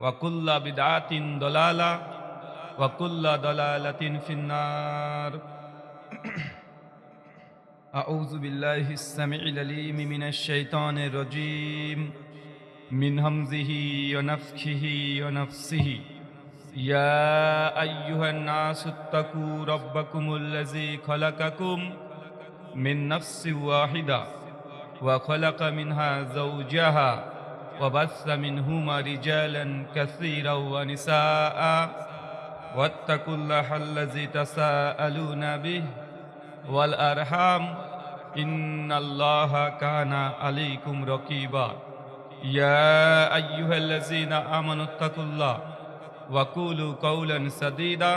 وكل بدعة ضلالة وكل ضلالة في النار. أعوذ بالله السميع العليم من الشيطان الرجيم من همزه ونفخه ونفسه. يا أيها الناس اتقوا ربكم الذي خلقكم من نفس واحدة وخلق منها زوجها وبث منهما رجالا كثيرا ونساء واتقوا الله الذي تساءلون به والأرحام إن الله كان عليكم رقيبا. يا أيها الذين آمنوا اتقوا الله وقولوا قولا سديدا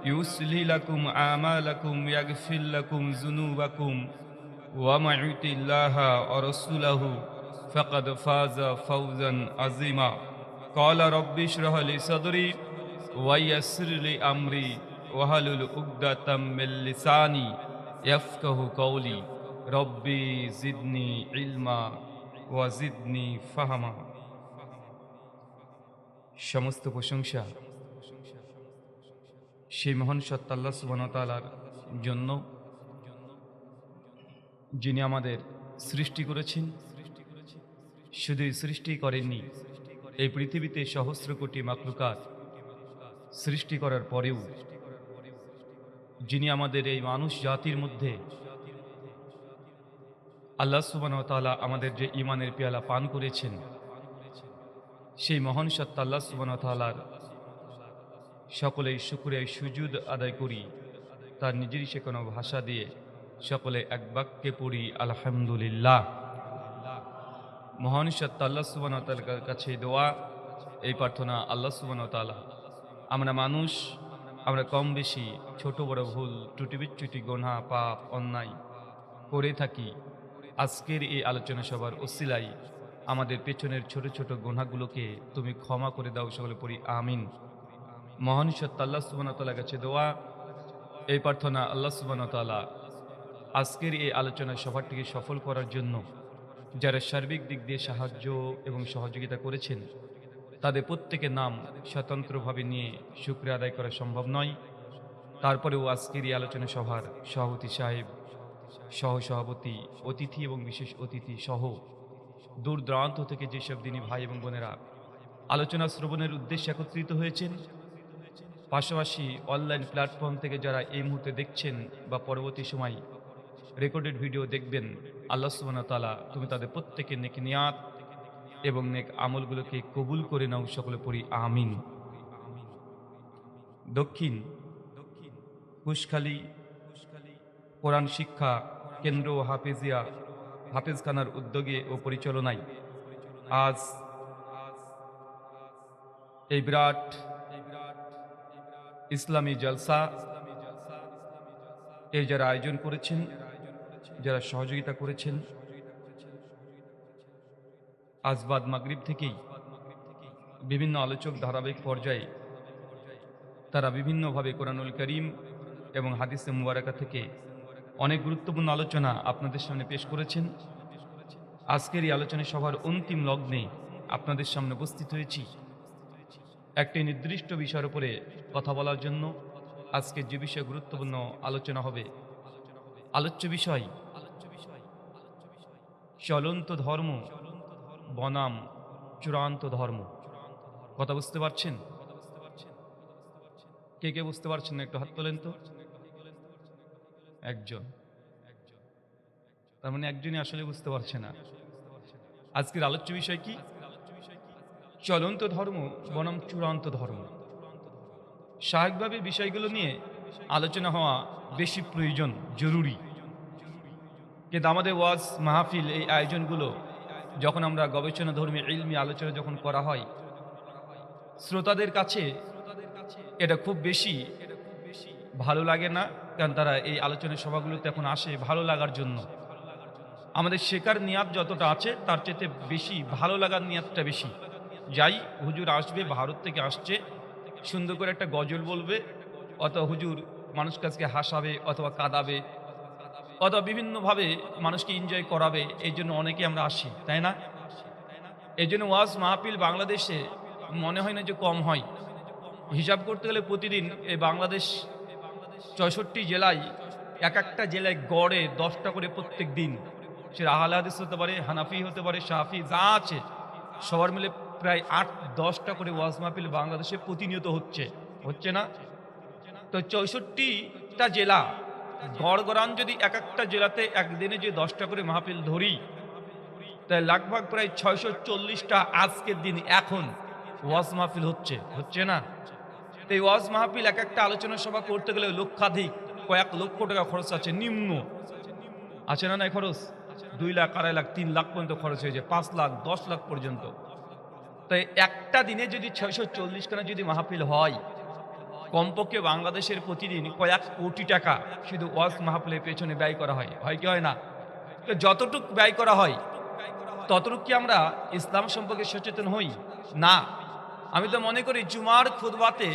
يصلح لكم أعمالكم يغفر لكم ذنوبكم ومن يطع الله ورسوله فقد فاز فوزا عظيما. قال رب اشرح لي صدري ويسر لي أمري واحلل عقدة من لساني يفقهوا قولي ربي زدني علما ওয়াজিদনি ফাহামা। সমস্ত প্রশংসা সেই মহান সত্তা আল্লাহ সুবহানাহু ওয়া তাআলার জন্য, যিনি আমাদের সৃষ্টি করেছেন। শুধু সৃষ্টি করেননি, এই পৃথিবীতে সহস্র কোটি মাখলুকাত সৃষ্টি করার পরেও যিনি আমাদের এই মানুষ জাতির মধ্যে আল্লাহ সুবহানাহু ওয়া তাআলা আমাদের যে ঈমানের পেয়ালা পান করেছেন, সেই মহান সত্তা আল্লাহ সুবহানাহু ওয়া তাআলার সকলেই শুকরিয়া সুজুদ আদায় করি। তার নিজেরই সে কোনো ভাষা দিয়ে সকলে এক বাক্যে পড়ি আলহামদুলিল্লাহ। মহান সত্তা আল্লাহ সুবহানাহু ওয়া তাআলার কাছে দোয়া, এই প্রার্থনা, আল্লাহ সুবহানাহু ওয়া তাআলা, আমরা মানুষ, আমরা কম বেশি ছোট বড় ভুল ত্রুটি বিচ্যুতি গুনাহ পাপ অন্যায় করে থাকি। আজকের এই আলোচনা সভার ওসিলায় আমাদের পেছনের ছোট ছোট গুনাহগুলোকে তুমি ক্ষমা করে দাও, সকলে পড়ি আমিন। মহান সত্তা আল্লাহ সুবহানাহু ওয়া তাআলার কাছে দোয়া, এই প্রার্থনা, আল্লাহ সুবহানাহু ওয়া তাআলা আজকের এই আলোচনা সভাটিকে সফল করার জন্য যারা সার্বিক দিক দিয়ে সাহায্য এবং সহযোগিতা করেছেন, তাদের প্রত্যেকের নাম স্বতন্ত্রভাবে নিয়ে শুকরিয়া আদায় করা সম্ভব নয়। তারপরেও আজকের এই আলোচনা সভার সভাপতি সাহেব, সহসভাপতি, অতিথি এবং বিশেষ অতিথি সহ দূর দূরান্ত থেকে যেসব দিনী ভাই এবং বোনেরা আলোচনা শ্রবণের উদ্দেশ্যে একত্রিত হয়েছেন, পাশাপাশি অনলাইন প্ল্যাটফর্ম থেকে যারা এই মুহূর্তে দেখছেন বা পরবর্তী সময় রেকর্ডেড ভিডিও দেখবেন, আল্লাহ সুবহানাহু ওয়া তাআলা তুমি তাদের প্রত্যেকের নেক নিয়াত এবং নেক আমলগুলোকে কবুল করে নাও, সকলে পড়ি আমিন। দক্ষিণ কুশখালী কোরআন শিক্ষা কেন্দ্র ও হাফেজখানার উদ্যোগে ও পরিচালনায় আজ এই বিরাট ইসলামী জলসা এর যারা আয়োজন করেছেন, যারা সহযোগিতা করেছেন, আজ বাদ মাগরিব থেকেই বিভিন্ন আলোচক ধারাবাহিক পর্যায়ে তারা বিভিন্নভাবে কোরআনুল কারীম এবং হাদিসে মুবারাকা থেকে অনেক গুরুত্বপূর্ণ আলোচনা আপনাদের সামনে পেশ করেছেন। আজকের এই আলোচনা সভার অন্তিম লগ্নে আপনাদের সামনে উপস্থিত হয়েছি একটি নির্দিষ্ট বিষয়ের উপরে কথা বলার জন্য। আজকে যে বিষয়ে গুরুত্বপূর্ণ আলোচনা হবে, আলোচ্য বিষয় চলন্ত ধর্ম বনাম চূড়ান্ত ধর্ম। কথা বুঝতে পারছেন? কে কে বুঝতে পারছেন না একটু হাত তোলেন তো। একজন, তার মানে একজনই আসলে বুঝতে পারছে না। আজকের আলোচ্য বিষয় কি? চলন্ত ধর্ম বনাম চূড়ান্ত ধর্ম। স্বাভাবিকভাবে বিষয়গুলো নিয়ে আলোচনা হওয়া বেশি প্রয়োজন, জরুরি। কিন্তু আমাদের ওয়াজ মাহফিল, এই আয়োজনগুলো যখন আমরা গবেষণা ধর্মী ইলমি আলোচনা যখন করা হয়, শ্রোতাদের কাছে এটা খুব বেশি ভালো লাগে না, কারণ তারা এই আলোচনা সভাগুলোতে এখন আসে ভালো লাগার জন্য। আমাদের শেখার নিয়াত যতটা আছে তার চেয়ে বেশি ভালো লাগার নিয়াতটা বেশি। যাই হুজুর আসবে, ভারত থেকে আসছে, সুন্দর করে একটা গজল বলবে, অথবা হুজুর মানুষ কাছকে হাসাবে অথবা কাঁদাবে অথবা বিভিন্নভাবে মানুষকে এনজয় করাবে, এই জন্য অনেকে আমরা আসি, তাই না? এই জন্য ওয়াজ মাহফিল বাংলাদেশে মনে হয় না যে কম হয়। হিসাব করতে গেলে প্রতিদিন এই বাংলাদেশ ৬৪ জেলায় এক একটা জেলায় গড়ে 10টা করে প্রত্যেক দিন, সে আহলে হাদিস হতে পারে, হানাফি হতে পারে, শাফি যা আছে সবার মিলে প্রায় 8-10টা করে ওয়াজ মাহফিল বাংলাদেশে প্রতিনিয়ত হচ্ছে, হচ্ছে না? তো ৬৪টা জেলা গড়গড়ান যদি এক একটা জেলাতে একদিনে যে 10টা করে মাহফিল ধরি, তাই লাগভাগ প্রায় 640টা আজকের দিন এখন ওয়াজ মাহফিল হচ্ছে, হচ্ছে না? তো এই ওয়াজ মাহফিল এক একটা আলোচনা সভা করতে গেলে লক্ষাধিক, কয়েক লক্ষ টাকা খরচ আছে নিম্ন, আছে না? নাই খরচ 2 লাখ, 2.5 লাখ, 3 লাখ পর্যন্ত খরচ হয়ে যায়, 5 লাখ, 10 লাখ পর্যন্ত। তাই একটা দিনে যদি 640 খানা যদি মাহফিল হয়, কমপক্ষে বাংলাদেশের প্রতিদিন কয়েক কোটি টাকা শুধু ওয়াজ মাহফিলের পেছনে ব্যয় করা হয়, হয় কি হয় না? তো যতটুক ব্যয় করা হয় ততটুক কি আমরা ইসলাম সম্পর্কে সচেতন হই না? আমি তো মনে করি জুমার খুতবাতে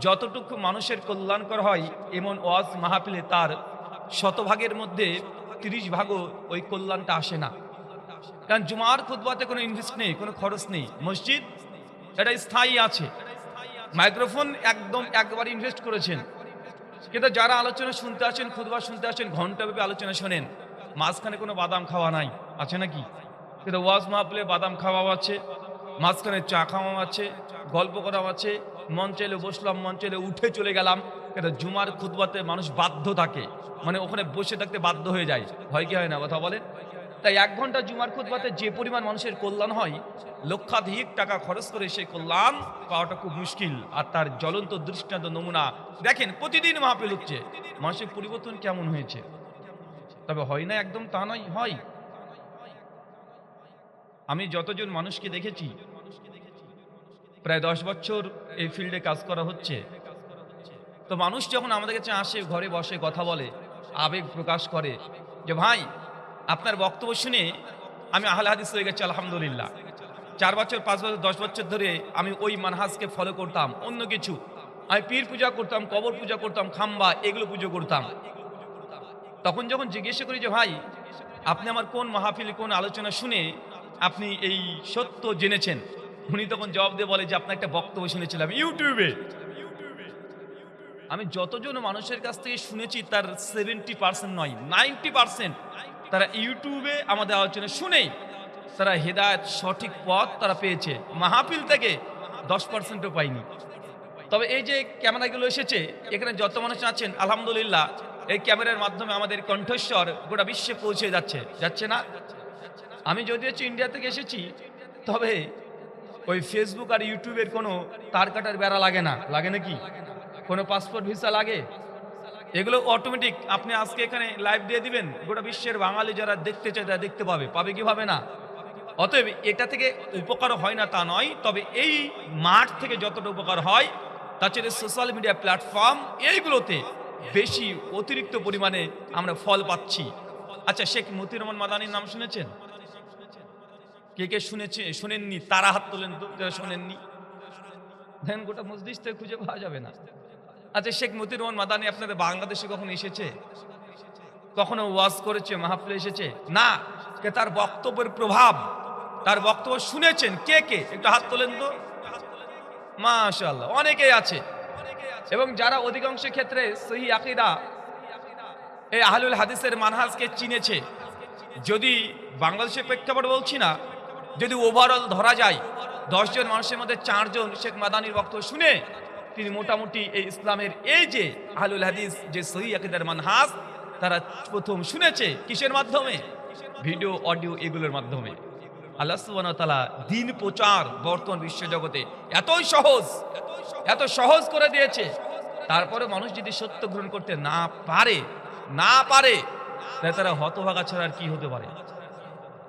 যতটুকু মানুষের কল্যাণকর হয় এমন ওয়াজ মাহফিলে তার শতভাগের মধ্যে 30 ভাগও ওই কল্যাণটা আসে না। কারণ জুমার খুতবাতে কোনো ইনভেস্ট নেই, কোনো খরচ নেই, মসজিদ এটা স্থায়ী আছে, মাইক্রোফোন একদম একবার ইনভেস্ট করেছেন, কিন্তু যারা আলোচনা শুনতে আসেন, খুতবা শুনতে আসেন, ঘন্টাব্যাপী আলোচনা শোনেন, মাঝখানে কোনো বাদাম খাওয়া নাই, আছে নাকি? কিন্তু ওয়াজ মাহফিলে বাদাম খাওয়াও আছে, মাঝখানে চা খাওয়াও আছে, গল্প করাও আছে, মন চাইলে বসলাম, মন চাইলে উঠে চলে গেলাম। কিন্তু জুমার খুতবাতে মানুষ বাধ্য থাকে, মানে ওখানে বসে থাকতে বাধ্য হয়ে যায়, হয় কি হয় না? কথা বলে। তাই 1 ঘন্টা জুমার খুতবাতে যে পরিমাণ মানুষের কল্যাণ হয়, লক্ষাধিক টাকা খরচ করে সেই কল্যাণ পাওয়াটা খুব মুশকিল। আর তার জ্বলন্ত দৃষ্টান্ত নমুনা দেখেন, প্রতিদিন মাহফিল হচ্ছে, মানুষের পরিবর্তন কেমন হয়েছে। তবে হয় না একদম তা নয়, হয়। আমি যতজন মানুষকে দেখেছি, প্রায় 10 বছর এই ফিল্ডে কাজ করা হচ্ছে, তো মানুষ যখন আমাদের কাছে আসে, ঘরে বসে কথা বলে, আবেগ প্রকাশ করে যে ভাই আপনার বক্তব্য শুনে আমি আহলে হাদিস হয়ে গেছি আলহামদুলিল্লাহ। 4 বছর, 5 বছর, 10 বছর ধরে আমি ওই মানহাজকে ফলো করতাম, অন্য কিছু আমি পীর পূজা করতাম, কবর পূজা করতাম, খাম্বা এগুলো পুজো করতাম। তখন যখন জিজ্ঞেস করি যে ভাই আপনি আমার কোন মাহফিল, কোন আলোচনা শুনে আপনি এই সত্য জেনেছেন, উনি তখন জবাব দিয়ে বলে যে আপনার একটা বক্তব্য শুনেছিলাম ইউটিউবে। আমি যতজন মানুষের কাছ থেকে শুনেছি তার 70% নয়, 90% তারা ইউটিউবে আমাদের আলোচনা শুনেই তারা হেদায়েত, সঠিক পথ তারা পেয়েছে, মাহফিল থেকে 10%ও পায়নি। তবে এই যে ক্যামেরাগুলো এসেছে, এখানে যত মানুষ আছেন আলহামদুলিল্লাহ, এই ক্যামেরার মাধ্যমে আমাদের কণ্ঠস্বর গোটা বিশ্বে পৌঁছে যাচ্ছে, যাচ্ছে না? আমি যদিও ইন্ডিয়া থেকে এসেছি, তবে ওই ফেসবুক আর ইউটিউবের কোনো তার কাটার বেড়া লাগে না, লাগে নাকি? কোনো পাসপোর্ট ভিসা লাগে? এগুলো অটোমেটিক আপনি আজকে এখানে লাইভ দিয়ে দিবেন, গোটা বিশ্বের বাঙালি যারা দেখতে চায় তারা দেখতে পাবে, পাবে কি পাবে না? অতএব এটা থেকে উপকার হয় না তা নয়, তবে এই মাঠ থেকে যতটা উপকার হয় তার চেয়ে সোশ্যাল মিডিয়া প্ল্যাটফর্ম এইগুলোতে বেশি অতিরিক্ত পরিমাণে আমরা ফল পাচ্ছি। আচ্ছা, শেখ মতিউর রহমান মাদানির নাম শুনেছেন? কে কে শুনেছে, শুনেননি? তারা হাত তোলেন তো যারা শুনেননি। দেখেন গোটা মসজিদ থেকে খুঁজে পাওয়া যাবে না। আচ্ছা, শেখ মতিউর রহমান মাদানি আপনাদের বাংলাদেশে কখনো এসেছে? কখনো ওয়াজ করেছে, মাহফিলে এসেছে? না। তার বক্তব্যের প্রভাব, তার বক্তব্য শুনেছেন কে কে? একটু হাত তোলেন তো। মাশাআল্লাহ, অনেকেই আছে। এবং যারা অধিকাংশ ক্ষেত্রে সহিহ আকীদা, এই আহলুল হাদিসের মানহাজকে চিনেছে, যদি বাংলাদেশের প্রেক্ষাপট বলছি না, যদি ওভারঅল ধরা যায় 10 জন মানুষের মধ্যে 4 জন শেখ মাদানির বক্তব্য শুনে তিনি মোটামুটি এই ইসলামের এই যে আহলুল হাদিস যে সহিহ আকীদার মানহাজ তারা প্রথম শুনেছে কিসের মাধ্যমে? ভিডিও, অডিও এগুলোর মাধ্যমে। আল্লাহ সুবহানাহু ওয়া তাআলা দ্বীন প্রচার বর্তমান বিশ্ব জগতে এতই সহজ, এত সহজ করে দিয়েছে। তারপরে মানুষ যদি সত্য গ্রহণ করতে না পারে তাহলে তারা হতভাগা ছাড়া আর কি হতে পারে?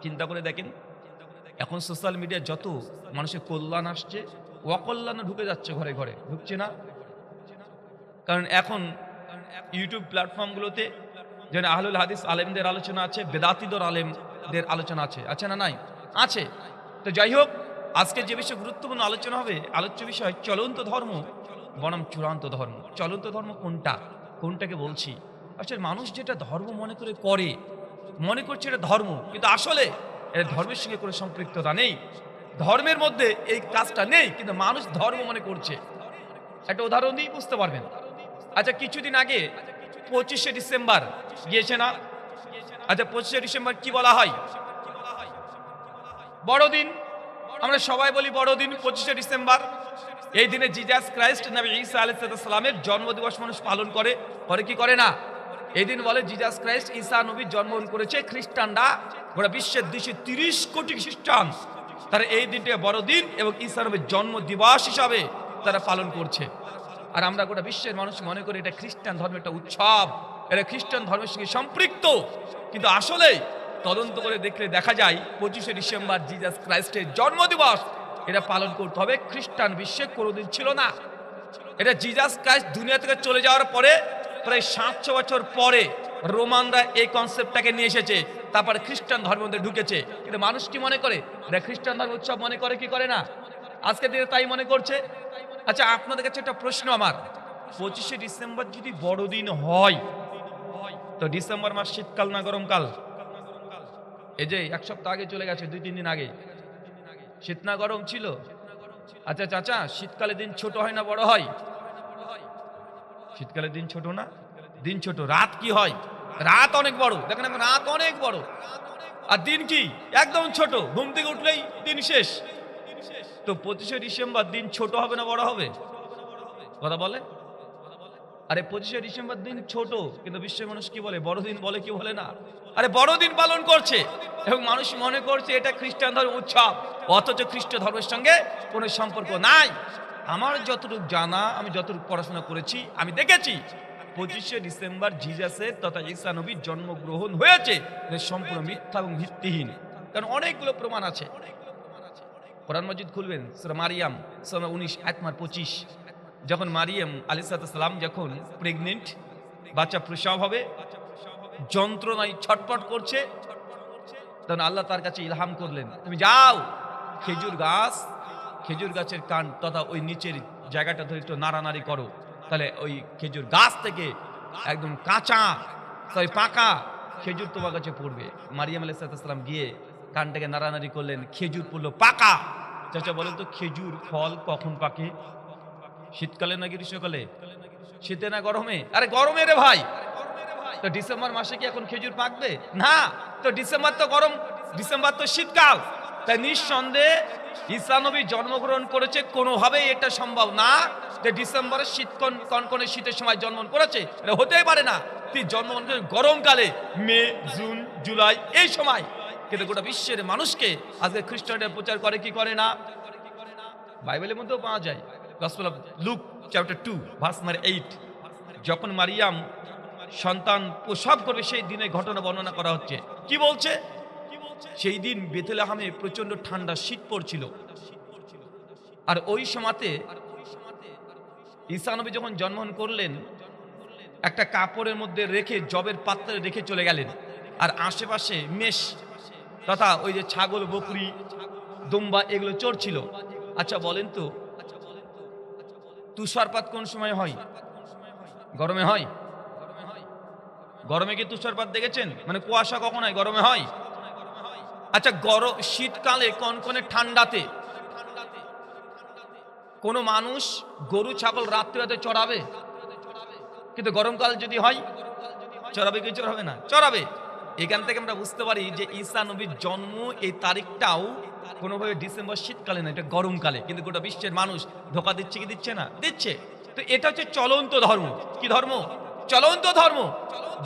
চিন্তা করে দেখেন, এখন সোশ্যাল মিডিয়া যত মানুষের কল্যাণ আসছে, অকল্যাণ ঢুকে যাচ্ছে, ঘরে ঘরে ঢুকছে না? কারণ এখন ইউটিউব প্ল্যাটফর্মগুলোতে যেন আহলুল হাদিস আলেমদের আলোচনা আছে, বেদাতীদের আলেমদের আলোচনা আছে, আছে না? নাই, আছে। তো যাই হোক, আজকে যে বিষয়ে গুরুত্বপূর্ণ আলোচনা হবে, আলোচ্য বিষয় চলন্ত ধর্ম বনাম চূড়ান্ত ধর্ম। চলন্ত ধর্ম কোনটা, কোনটাকে বলছি? আসলে মানুষ যেটা ধর্ম মনে করছে এটা ধর্ম, কিন্তু আসলে এটা ধর্মের সঙ্গে কোনো সম্পৃক্ততা নেই। ধর্মের মধ্যে এই কাজটা নেই, কিন্তু মানুষ ধর্ম মনে করছে। একটা উদাহরণ দিয়েই বুঝতে পারবেন। আচ্ছা, কিছুদিন আগে 25শে ডিসেম্বর গিয়েছে না? আচ্ছা, 25শে ডিসেম্বর কি বলা হয়? বড়দিন। আমরা সবাই বলি বড়দিন 25শে ডিসেম্বর। এই দিনে জিজাস ক্রাইস্ট নবী ঈসা আলাইহিস সালামের জন্মদিবস মানুষ পালন করে। করে কি করে না? এই দিন বলে জিজাস ক্রাইস্ট ঈসা নবীর জন্মগ্রহণ করেছে। খ্রিস্টানরা গোটা বিশ্বের 230 কোটি খ্রিস্টান তারা এই দিনটাকে বড়দিন এবং ঈসা নবীর জন্মদিবস হিসাবে তারা পালন করছে। আর আমরা গোটা বিশ্বের মানুষ মনে করি এটা খ্রিস্টান ধর্মের একটা উৎসব, এটা খ্রিস্টান ধর্মের সঙ্গে সম্পৃক্ত। কিন্তু আসলে তদন্ত করে দেখলে দেখা যায় 25শে ডিসেম্বর জিজাস ক্রাইস্টের জন্মদিবস এটা পালন করতে হবে। খ্রিস্টান বিশ্বে কোনোদিন ছিল না। এটা জিজাস ক্রাইস্ট দুনিয়া থেকে চলে যাওয়ার পরে প্রায় 700 বছর পরে রোমানরা এই কনসেপ্টটাকে নিয়ে এসেছে, তারপরে খ্রিস্টান ধর্মের মধ্যে ঢুকেছে। কিন্তু মানুষ কি মনে করে? এটা খ্রিস্টান ধর্ম উৎসব মনে করে কি করে না? আজকে দিনে তাই মনে করছে। আচ্ছা, আপনাদের কাছে একটা প্রশ্ন আমার, 25শে ডিসেম্বর যদি বড়দিন হয় তো ডিসেম্বর মাস শীতকাল না গরমকাল? এই যে এক সপ্তাহ আগে চলে গেছে, 2-3 দিন আগে, শীত না গরম ছিল? আচ্ছা চাচা, শীতকালে দিন ছোট হয় না বড় হয়? শীতকালে দিন ছোট না? দিন ছোট। রাত কি হয়? রাত অনেক বড়। দেখেন এখন রাত অনেক বড়, আর দিন কি একদম ছোট। ঘুম থেকে উঠলেই দিন শেষ। তো 25শে ডিসেম্বর দিন ছোট হবে না বড় হবে? কথা বলে। আরে 25শে ডিসেম্বর দিন ছোট, কিন্তু বিশ্বের মানুষ কি বলে? বড়দিন বলে কি বলে না? আরে বড়দিন পালন করছে এবং মানুষ মনে করছে এটা খ্রিস্টান ধর্ম উৎসব, অথচ খ্রিস্ট ধর্মের সঙ্গে কোনো সম্পর্ক নাই। আমার যতটুকু জানা, আমি যতটুকু পড়াশোনা করেছি, আমি দেখেছি 25শে ডিসেম্বর জিজাসের তথা ঈসা নবীর জন্মগ্রহণ হয়েছে, এটা সম্পূর্ণ মিথ্যা এবং ভিত্তিহীন। কারণ অনেকগুলো প্রমাণ আছে। কোরআন মাজিদ খুলবেন, সূরা মারিয়াম সূরা 19 আয়াত নম্বর 25। যখন মারিয়াম আলাইহিস সালাম যখন প্রেগনেন্ট, বাচ্চা প্রসব হবে, যন্ত্রণায় ছটফট করছে, তখন আল্লাহ তার কাছে ইলহাম করলেন, তুমি যাও খেজুর গাছের কান তথা ওই নিচের জায়গাটা ধরে একটু নাড়ানাড়ি করো, তাহলে ওই খেজুর গাছ থেকে একদম কাঁচা পাকা খেজুর তোমার কাছে পড়বে। মারিয়াম আলাইহিস সালাম গিয়ে কানটাকে নাড়ানাড়ি করলেন, খেজুর পড়লো পাকা। চাচা বলেন তো, খেজুর ফল কখন পাকে? শীতকালে না গ্রীষ্মকালে? শীতে না গরমে? আরে গরমে রে ভাই। তো ডিসেম্বর মাসে কি এখন খেজুর পাকবে? না। তো ডিসেম্বর তো গরম, ডিসেম্বর তো শীতকাল। তাই নিঃসন্দেহে ঈসা নবী জন্মগ্রহণ করেছে, কোনোভাবেই এটা সম্ভব না যে ডিসেম্বরের কনকনে শীতের সময় জন্মগ্রহণ করেছে, এটা হতেই পারে না। তিনি জন্মগ্রহণ করেছেন গরমকালে, মে, জুন, জুলাই এই সময়। কিন্তু গোটা বিশ্বের মানুষকে আজকে খ্রিস্টানরা প্রচার করে কি করে না? বাইবেলের মধ্যেও পাওয়া যায়, gospel of look chapter 2 verse নম্বর 8। যখন মারিয়াম সন্তান প্রসব করবে সেই দিনের ঘটনা বর্ণনা করা হচ্ছে। কি বলছে? সেই দিন বেথলেহেমে প্রচন্ড ঠান্ডা, শীত পড়ছিল। আর ওই সময়তে ঈসা নবী যখন জন্মগ্রহণ করলেন, একটা কাপড়ের মধ্যে রেখে, জবের পাত্রে রেখে চলে গেলেন। আর আশেপাশে মেষ তথা ওই যে ছাগল, বকরি, দুম্বা এগুলো চড়ছিল। আচ্ছা বলেন তো, তুষারপাত কোন সময় হয়? গরমে হয়? গরমে কি তুষারপাত দেখেছেন? মানে কুয়াশা কখন হয়? গরমে হয়? আচ্ছা, শীতকালে কনকনে ঠান্ডাতে কোনো মানুষ গরু ছাগল রাত্রিরাতে চড়াবে? কিন্তু গরমকাল যদি হয়, চড়াবে কি চড়াবে না? চড়াবে। এখান থেকে আমরা বুঝতে পারি যে ঈসা নবীর জন্ম এই তারিখটাও কোনোভাবে ডিসেম্বর শীতকালে না, এটা গরমকালে। কিন্তু গোটা বিশ্বের মানুষ ধোকা দিচ্ছে কি দিচ্ছে না? দিচ্ছে। তো এটা হচ্ছে চলন্ত ধর্ম। কি ধর্ম? চলন্ত ধর্ম,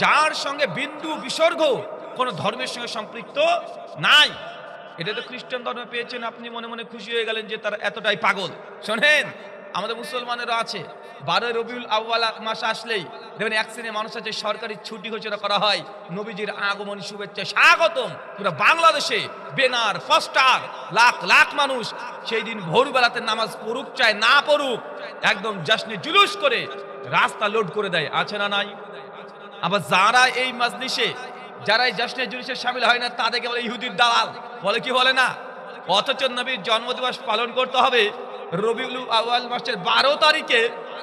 যার সঙ্গে বিন্দু বিসর্গ কোনো ধর্মের সঙ্গে সম্পৃক্ত নাই। এটা তো খ্রিস্টান ধর্মে পেয়েছেন, আপনি মনে মনে খুশি হয়ে গেলেন যে তারা এতটাই পাগল। শোনেন, আমাদের মুসলমানেরও আছে। 12 রবিউল আউয়াল মাস আসলেই দেখবেন এক শ্রেণীর মানুষ আছে, সরকারি ছুটি ঘোষণা করা হয়, নবীজির আগমন শুভেচ্ছা স্বাগতম। পুরো বাংলাদেশে বেনার, পোস্টার, লাখ লাখ মানুষ সেই দিন ভোরবেলাতে নামাজ পড়ুক চায় না পড়ুক, একদম জশ্নে জুলুস করে রাস্তা লোড করে দেয়। আছে না নাই? আবার যারা এই মাজলিসে, যারা এই জশ্নে জুলুসে শামিল হয় না, তাদেরকে বলে ইহুদির দালাল। বলে কি বলে না? অথচ নবীর জন্মদিবস পালন করতে হবে রবিউল আউয়াল মাসের 12 তারিখে।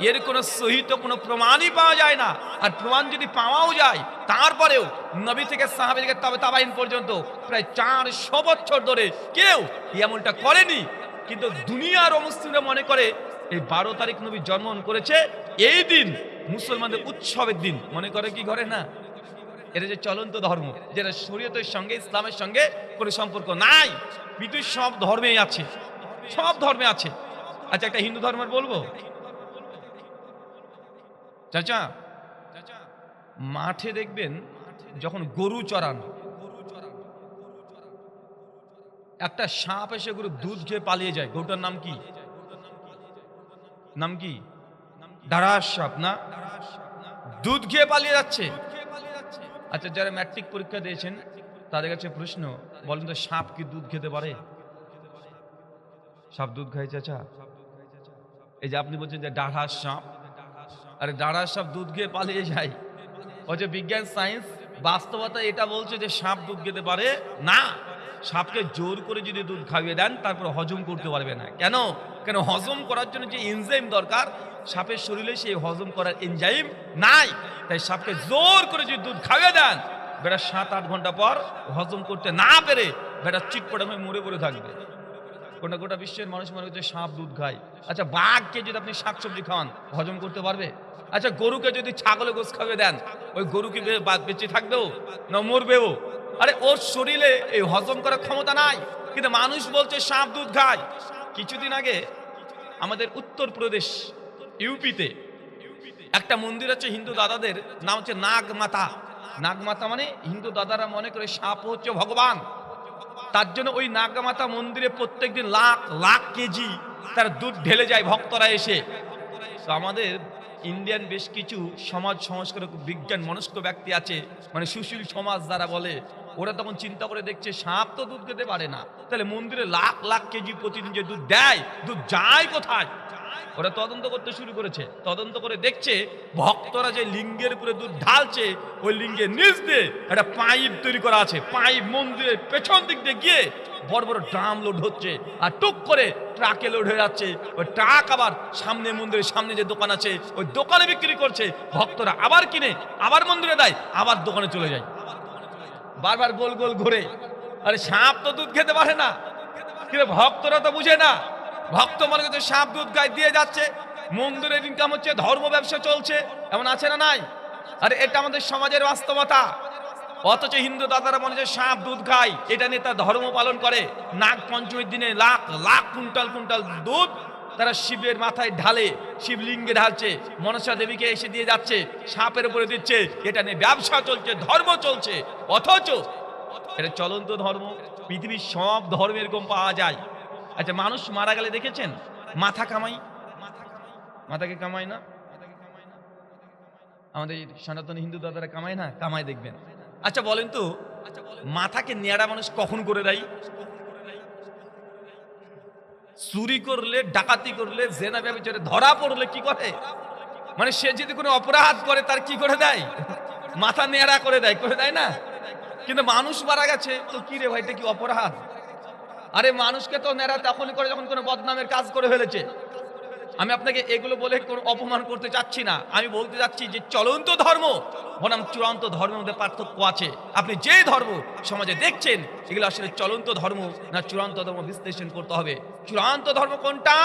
এর কোনো সহিত কোনো প্রমাণই পাওয়া যায় না। আর প্রমাণ যদি পাওয়াও যায়, তারপরেও নবী থেকে সাহাবী থেকে তাবাইন পর্যন্ত প্রায় 400 বছর ধরে কেউ এমনটা করেনি। কিন্তু দুনিয়ার মুসলিমরা মনে করে এই 12 তারিখ নবী জন্মগ্রহণ করেছে, এই দিন মুসলমানদের উৎসবের দিন মনে করে। কি করে না? এটা যে চলন্ত ধর্ম, যেটা শরীয়তের সঙ্গে ইসলামের সঙ্গে কোনো সম্পর্ক নাই। পৃথিবীর সব ধর্মেই আছে, সব ধর্মে আছে। আচ্ছা, একটা হিন্দু ধর্মের বলবো। চাচা, মাঠে দেখবেন যখন গরু চড়ান, একটা সাপ এসে গরু দুধ খেয়ে পালিয়ে যায়। গরুটার নাম কি? নাম কি? দাঁড়াস সাপ না? দুধ খেয়ে পালিয়ে যাচ্ছে। আচ্ছা, যারা ম্যাট্রিক পরীক্ষা দিয়েছেন তাদের কাছে প্রশ্ন, বলেন তো সাপ কি দুধ খেতে পারে? সাপ দুধ খায় চাচা? এই যে আপনি বলছেন যে দাঁড়াস সাপ, আরে দাঁড়াস সাপ দুধ খেয়ে পালিয়ে যায়। ও যে বিজ্ঞান সায়েন্স বাস্তবতা এটা বলছে যে সাপ দুধ খেতে পারে না। সাপকে জোর করে যদি দুধ খাইয়ে দেন তারপর হজম করতে পারবে না। কেন? কেন হজম করার জন্য যে এনজাইম দরকার, সাপের শরীরে সেই হজম করার এনজাইম নাই। তাই সাপকে জোর করে যদি দুধ খাইয়ে দেন, বেটা 7-8 ঘন্টা পর হজম করতে না পেরে বেটা চিটপটা হয়ে মরে পড়ে থাকবে। গোটা গোটা বিশ্বের মানুষ মনে করছে সাপ দুধ খায়। আচ্ছা, বাঘকে যদি আপনি শাকসবজি খাওয়ান হজম করতে পারবে? আচ্ছা, গরুকে যদি ছাগলে গোশ খাইয়ে দেন, ওই গরু কি বেঁচে থাকবেও না মরবেও? আরে ওর শরীরে এই হজম করার ক্ষমতা নাই। কিন্তু মানুষ বলছে সাপ দুধ খায়। কিছুদিন আগে আমাদের উত্তরপ্রদেশ ইউপিতে একটা মন্দির আছে হিন্দু দাদাদের, নাম হচ্ছে নাগমাতা। নাগমাতা মানে হিন্দু দাদারা মনে করে সাপ হচ্ছে ভগবান। তার জন্য ওই নাগমাতা মন্দিরে প্রত্যেকদিন লাখ লাখ কেজি তার দুধ ঢেলে যায় ভক্তরা এসে। তো আমাদের ইন্ডিয়ান বেশ কিছু সমাজ সংস্কারক বিজ্ঞান মনস্ক ব্যক্তি আছে, মানে সুশীল সমাজ যারা বলে, ওরা তখন চিন্তা করে দেখছে সাপ তো দুধ খেতে পারে না, তাহলে মন্দিরে লাখ লাখ কেজি প্রতিদিন যে দুধ দেয়, দুধ যায় কোথায়? ওরা তদন্ত করতে শুরু করেছে। তদন্ত করে দেখছে ভক্তরা যে লিঙ্গের উপরে দুধ ঢালছে, ওই লিঙ্গের নিচ দিয়ে একটা পাইপ তৈরি করা আছে। পাইপ মন্দিরের পেছন দিক দিয়ে গিয়ে বড় বড় ড্রাম লোড হচ্ছে, আর টুক করে ট্রাকে লোড হয়ে যাচ্ছে। ওই ট্রাক আবার সামনে মন্দিরের সামনে যে দোকান আছে ওই দোকানে বিক্রি করছে। ভক্তরা আবার কিনে আবার মন্দিরে দেয়, আবার দোকানে চলে যায়, বারবার গোল গোল ঘুরে। আরে সাপ তো দুধ খেতে পারে না, কিন্তু ভক্তরা তো বুঝে না। ভক্ত মনে করছে সাপ দুধ গায়ে দিয়ে যাচ্ছে, মন্দিরের ইনকাম হচ্ছে, ধর্ম ব্যবসা চলছে। এমন আছে না নাই? আরে এটা আমাদের সমাজের বাস্তবতা। অথচ হিন্দু দাদারা মনে হচ্ছে সাপ দুধ খায়, এটা নিয়ে তার ধর্ম পালন করে। নাগ পঞ্চমীর দিনে লাখ লাখ কুইন্টাল কুইন্টাল দুধ তারা শিবের মাথায় ঢালে, শিবলিঙ্গে ঢালছে, মনসা দেবীকে এসে দিয়ে যাচ্ছে, সাপের উপরে দিচ্ছে। এটা নিয়ে ব্যবসা চলছে, ধর্ম চলছে। অথচ এটা চলন্ত ধর্ম। পৃথিবীর সব ধর্ম এরকম পাওয়া যায়। আচ্ছা, মানুষ মারা গেলে দেখেছেন মাথা কামাই? মাথাকে কামায় না? আমাদের সনাতন হিন্দু দাদারা কামায় না? কামায় দেখবেন। আচ্ছা বলেন তো, মাথাকে নেড়া মানুষ কখন করে দেয়? চুরি করলে, ডাকাতি করলে, জেনা ব্যভিচারে ধরা পড়লে কি করে? মানে সে যদি কোনো অপরাধ করে তার কি করে দেয়? মাথা নেড়া করে দেয়, করে দেয় না? কিন্তু মানুষ মারা গেছে তো কি রে ভাই, এটা কি অপরাধ? আরে মানুষকে তো নেড়া তখনই করে যখন কোনো বদনামের কাজ করে ফেলেছে। আমি আপনাকে এগুলো বলে কোনো অপমান করতে চাচ্ছি না, আমি বলতে চাচ্ছি যে চলন্ত ধর্ম বনাম চূড়ান্ত ধর্মের মধ্যে পার্থক্য আছে। আপনি যে ধর্ম সমাজে দেখছেন এগুলো আসলে চলন্ত ধর্ম না চূড়ান্ত ধর্ম বিশ্লেষণ করতে হবে। চূড়ান্ত ধর্ম কোনটা?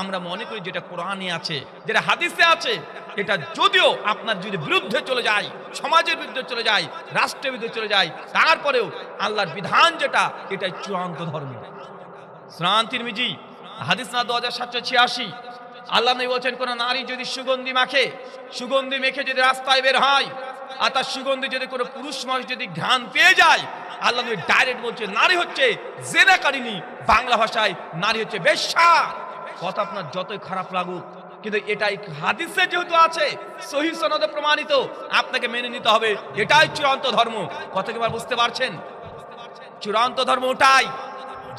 আমরা মনে করি যেটা কোরআনে আছে, যেটা হাদিসে আছে। এটা যদিও আপনার যদি বিরুদ্ধে চলে যায়, সমাজের বিরুদ্ধে চলে যায়, রাষ্ট্রের বিরুদ্ধে চলে যায়, তারপরেও আল্লাহর বিধান যেটা, এটাই চূড়ান্ত ধর্ম। সুনান তিরমিজি হাদিস না 2786, আল্লাহ নবী বলেছেন কোন নারী যদি সুগন্ধি মাখে, সুগন্ধি মেখে যদি রাস্তায় বের হয়, আর তার সুগন্ধি যদি কোনো পুরুষ মানুষ যদি ঘ্রাণ পেয়ে যায়, আল্লাহ নবী ডাইরেক্ট বলছে নারী হচ্ছে জেনাকারিনী, বাংলা ভাষায় নারী হচ্ছে বেশ্যা। কথা আপনার যতই খারাপ লাগুক, কিন্তু এটাই হাদিসে যেহেতু আছে, সহিহ সনদে প্রমাণিত, আপনাকে মেনে নিতে হবে। এটাই চূড়ান্ত ধর্ম। কথা কি বুঝতে পারছেন? চূড়ান্ত ধর্ম ওটাই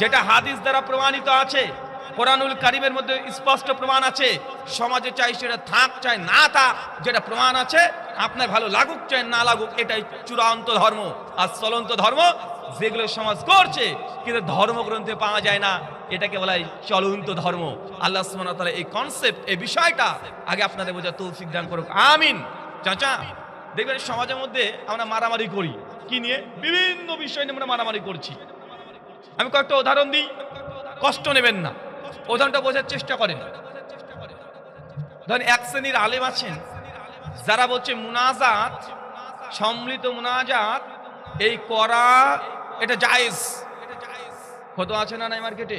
যেটা হাদিস দ্বারা প্রমাণিত আছে, কোরআনুল কারীমের মধ্যে স্পষ্ট প্রমাণ আছে। সমাজে চাই সেটা থাক চাই না থাক, যেটা প্রমাণ আছে, আপনার ভালো লাগুক চাই না লাগুক, এটাই চূড়ান্ত ধর্ম। আর চলন্ত ধর্ম যেগুলো সমাজ করছে কিন্তু ধর্মগ্রন্থে পাওয়া যায় না, এটাকে বলা হয় চলন্ত ধর্ম। আল্লাহ সুবহানাহু ওয়া তাআলা এই কনসেপ্ট, এই বিষয়টা আগে আপনাদের বোঝার তৌফিক দান করুক, আমিন। চাচা দেখবেন সমাজের মধ্যে আমরা মারামারি করি, কি নিয়ে? বিভিন্ন বিষয় নিয়ে আমরা মারামারি করছি। আমি কয়েকটা উদাহরণ দিই, কষ্ট নেবেন না, উদাহরণটা বোঝার চেষ্টা করেন। ধরেন এক শ্রেণীর আলেম আছেন যারা বলছে মুনাজাত, সম্মিলিত মুনাজাত এই করা এটা জায়েজ, ফতোয়া আছে না নাই মার্কেটে।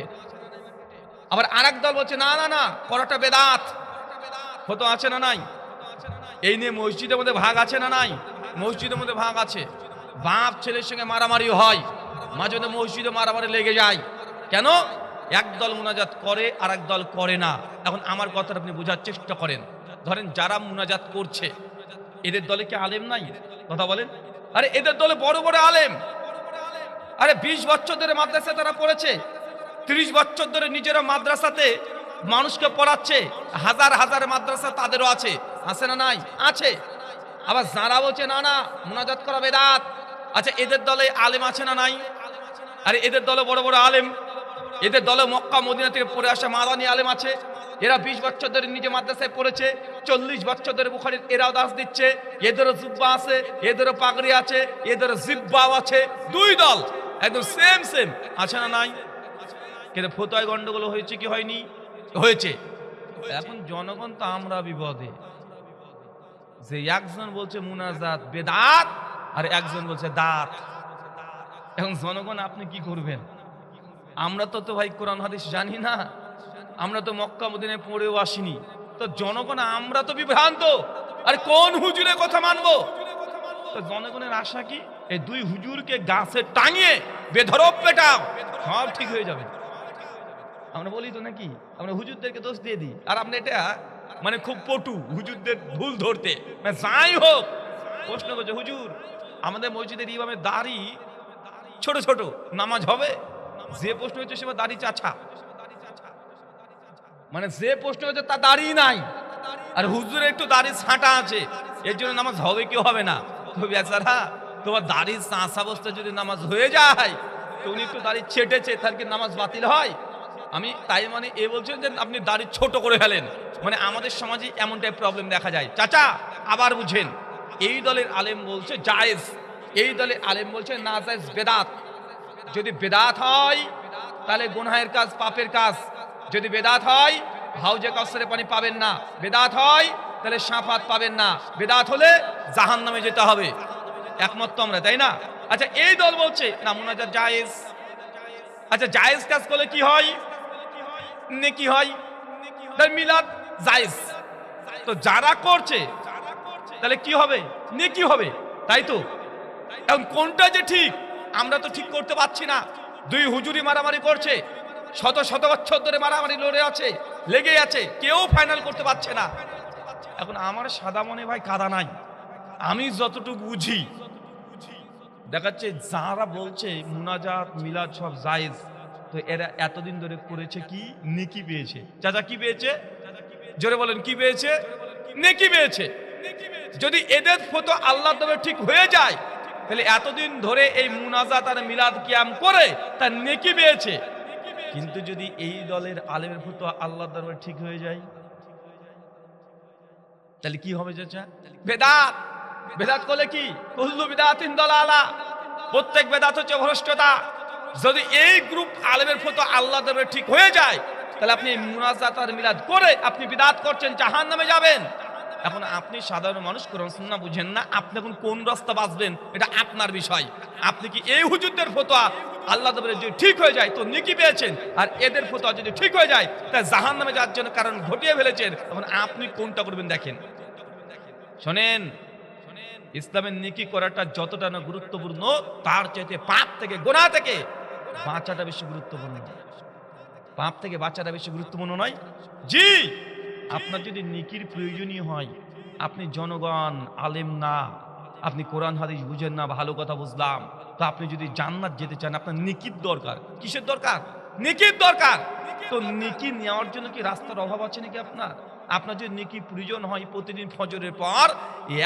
আবার আরেক দল বলছে না না না, করাটা বেদাত, ফতোয়া আছে না নাই। এই নিয়ে মসজিদের মধ্যে ভাগ আছে না নাই? মসজিদের মধ্যে ভাগ আছে। বাপ ছেলের সঙ্গে মারামারি হয়, মাঝে মধ্যে মসজিদে মারামারি লেগে যায়। কেন? একদল মুনাজাত করে আর এক দল করে না। এখন আমার কথাটা আপনি বোঝার চেষ্টা করেন। ধরেন যারা মুনাজাত করছে এদের দলে কি আলেম নাই? কথা বলেন। আরে এদের দলে বড় বড় আলেম। আরে 20 বছর ধরে মাদ্রাসায় তারা পড়েছে, 30 বছর ধরে নিজেরা মাদ্রাসাতে মানুষকে পড়াচ্ছে, হাজার হাজার মাদ্রাসা তাদেরও আছে, আছে না নাই? আছে। আবার যারা বলছে না না মুনাজাত করা বেদাত, আচ্ছা এদের দলে আলেম আছে না নাই? আরে এদের দলে বড় বড় আলেম, এদের দলে মক্কা মদিনা থেকে পড়ে আসা মাদানী আলেম আছে। এরা 20 বছর ধরে নিজে মাদ্রাসায় পড়েছে, 40 বছর ধরে বুখারীর এরাও দাস দিচ্ছে। এদেরও জুব্বা আছে, এদেরও পাগড়ি আছে, এদেরও জিব্বাও আছে। দুই দল একদম সেম সেম, আছে না নাই? কিন্তু ফতোয়ায় গন্ডগোল হয়েছে কি হয়নি? হয়েছে। এখন জনগণ তো আমরা বিপদে, যে একজন বলছে মুনাজাত বেদাত আর একজন বলছে দাত। এখন জনগণ আপনি কি করবেন? আমরা তো ভাই কোরআন হাদিস জানি না, আমরা তো মক্কা মদিনায় পড়েও আসিনি, তো জনগণ আমরা তো বিভ্রান্ত। আরে কোন হুজুরের কথা মানবো? তো জনগণের আশা কি এই দুই হুজুরকে গাছে টাঙিয়ে বেধড়ক পেটাও, সব ঠিক হয়ে যাবে। আমরা বলি তো নাকি, আমরা হুজুরদেরকে দোষ দিয়ে দিই। আর আপনি এটা মানে খুব পটু হুজুরদের ভুল ধরতে। যাই হোক, প্রশ্ন করছে হুজুর আমাদের মসজিদের ইমামের দাড়ি ছোট ছোট, নামাজ হবে? যে প্রশ্ন হচ্ছে সে দাড়ি চাচা, মানে যে প্রশ্ন হচ্ছে তার দাড়ি নাই, আর হুজুরের একটু দাড়ি ছাঁটা আছে, এর জন্য নামাজ হবে কি হবে না? তো বেচারা তোমার দাড়ি চাঁচা অবস্থা যদি নামাজ হয়ে যায়, তো উনি একটু দাড়ি ছেটেছে, তার কি নামাজ বাতিল হয়? আমি তাই মানে এ বলছেন যে আপনি দাড়ি ছোট করে ফেলেন, মানে আমাদের সমাজে এমনটাই প্রবলেম দেখা যায়। চাচা আবার বুঝেন, এই দলের আলেম বলছে জায়েজ, এই দলের আলেম বলছে না জায়েজ, বেদাত। যদি বেদাত হয় তাহলে গুনাহের কাজ, পাপের কাজ। যদি বেদাত হয় হাউজে কাউসারে পানি পাবেন না, বেদাত হয় তাহলে শাফাত পাবেন না, বেদাত হলে জাহান্নামে যেতে হবে। একমত তো আমরা, তাই না? আচ্ছা এই দল বলছে না মুনাজাত জায়েজ। আচ্ছা জায়েজ কাজ করলে কি হয়? নেকি হয়। তাহলে মিলাদ জায়েজ, তো যারা করছে তাহলে কি হবে? নেকি হবে, তাই তো? এখন কোনটা যে ঠিক আমরা তো ঠিক করতে পারছি না। দুই হুজুরি মারামারি করছে, শত শত বছর ধরে মারামারি লড়ে আছে, লেগে আছে, কেউ ফাইনাল করতে পারছে না। এখন আমার সাদা মনে ভাই কাদা নাই, আমি যতটুকু বুঝি দেখাচ্ছে যারা বলছে মুনাজাত মিলাদ সব জায়েজ, তো এরা এতদিন ধরে করেছে কি? নেকি পেয়েছে। চাচা কি পেয়েছে? জোরে বলেন কি পেয়েছে? নেকি পেয়েছে। যদি এদের ফতোয়া আল্লাহ তবে ঠিক হয়ে যায় তাহলে এতদিন ধরে এই মুনাজাত আর মিলাদ কিয়াম করে তার নেকি পেয়েছে। কিন্তু যদি এই দলের আলেমের ফতোয়া আল্লাহর দরবারে ঠিক হয়ে যায় তাহলে কি হবে চাচা? বেদাত। বেদাত করলে কি? কুল্লু বিদাতিন দালালা, প্রত্যেক বেদাত হচ্ছে ভ্রষ্টতা। যদি এই গ্রুপ আলেমের ফতোয়া আল্লাহর দরবারে ঠিক হয়ে যায় তাহলে আপনি মুনাজাত আর মিলাদ করে আপনি বিদআত করছেন, জাহান্নামে যাবেন। এখন আপনি সাধারণ মানুষ, কোরআন সুন্নাহ বুঝেন না, আপনি এখন কোন রাস্তা বাঁচবেন এটা আপনার বিষয়। আপনি কি এই হুজুরদের ফতোয়া আল্লাহ দরবারে যদি ঠিক হয়ে যায় তো নেকি পেয়েছেন, আর এদের ফতোয়া যদি ঠিক হয়ে যায় তা জাহান্নামে যাওয়ার জন্য কারণ ঘটিয়ে ফেলেছেন, তখন আপনি কোনটা করবেন দেখেন। শোনেন, ইসলামের নেকি করাটা যতটা না গুরুত্বপূর্ণ তার চাইতে পাপ থেকে, গুনাহ থেকে বাঁচাটা বেশি গুরুত্বপূর্ণ। পাপ থেকে বাঁচাটা বেশি গুরুত্বপূর্ণ নয়? জি। আপনার যদি নেকির প্রয়োজনীয় হয়, আপনি জনগণ, আলেম না, আপনি কোরআন হাদিস বুঝেন না, ভালো কথা বুঝলাম, তো আপনি যদি জান্নাত যেতে চান আপনার নেকির দরকার। কিসের দরকার? নেকির দরকার। তো নেকি নেওয়ার জন্য কি রাস্তার অভাব আছে নাকি আপনার? আপনার যদি নেকি প্রয়োজন হয়, প্রতিদিন ফজরের পর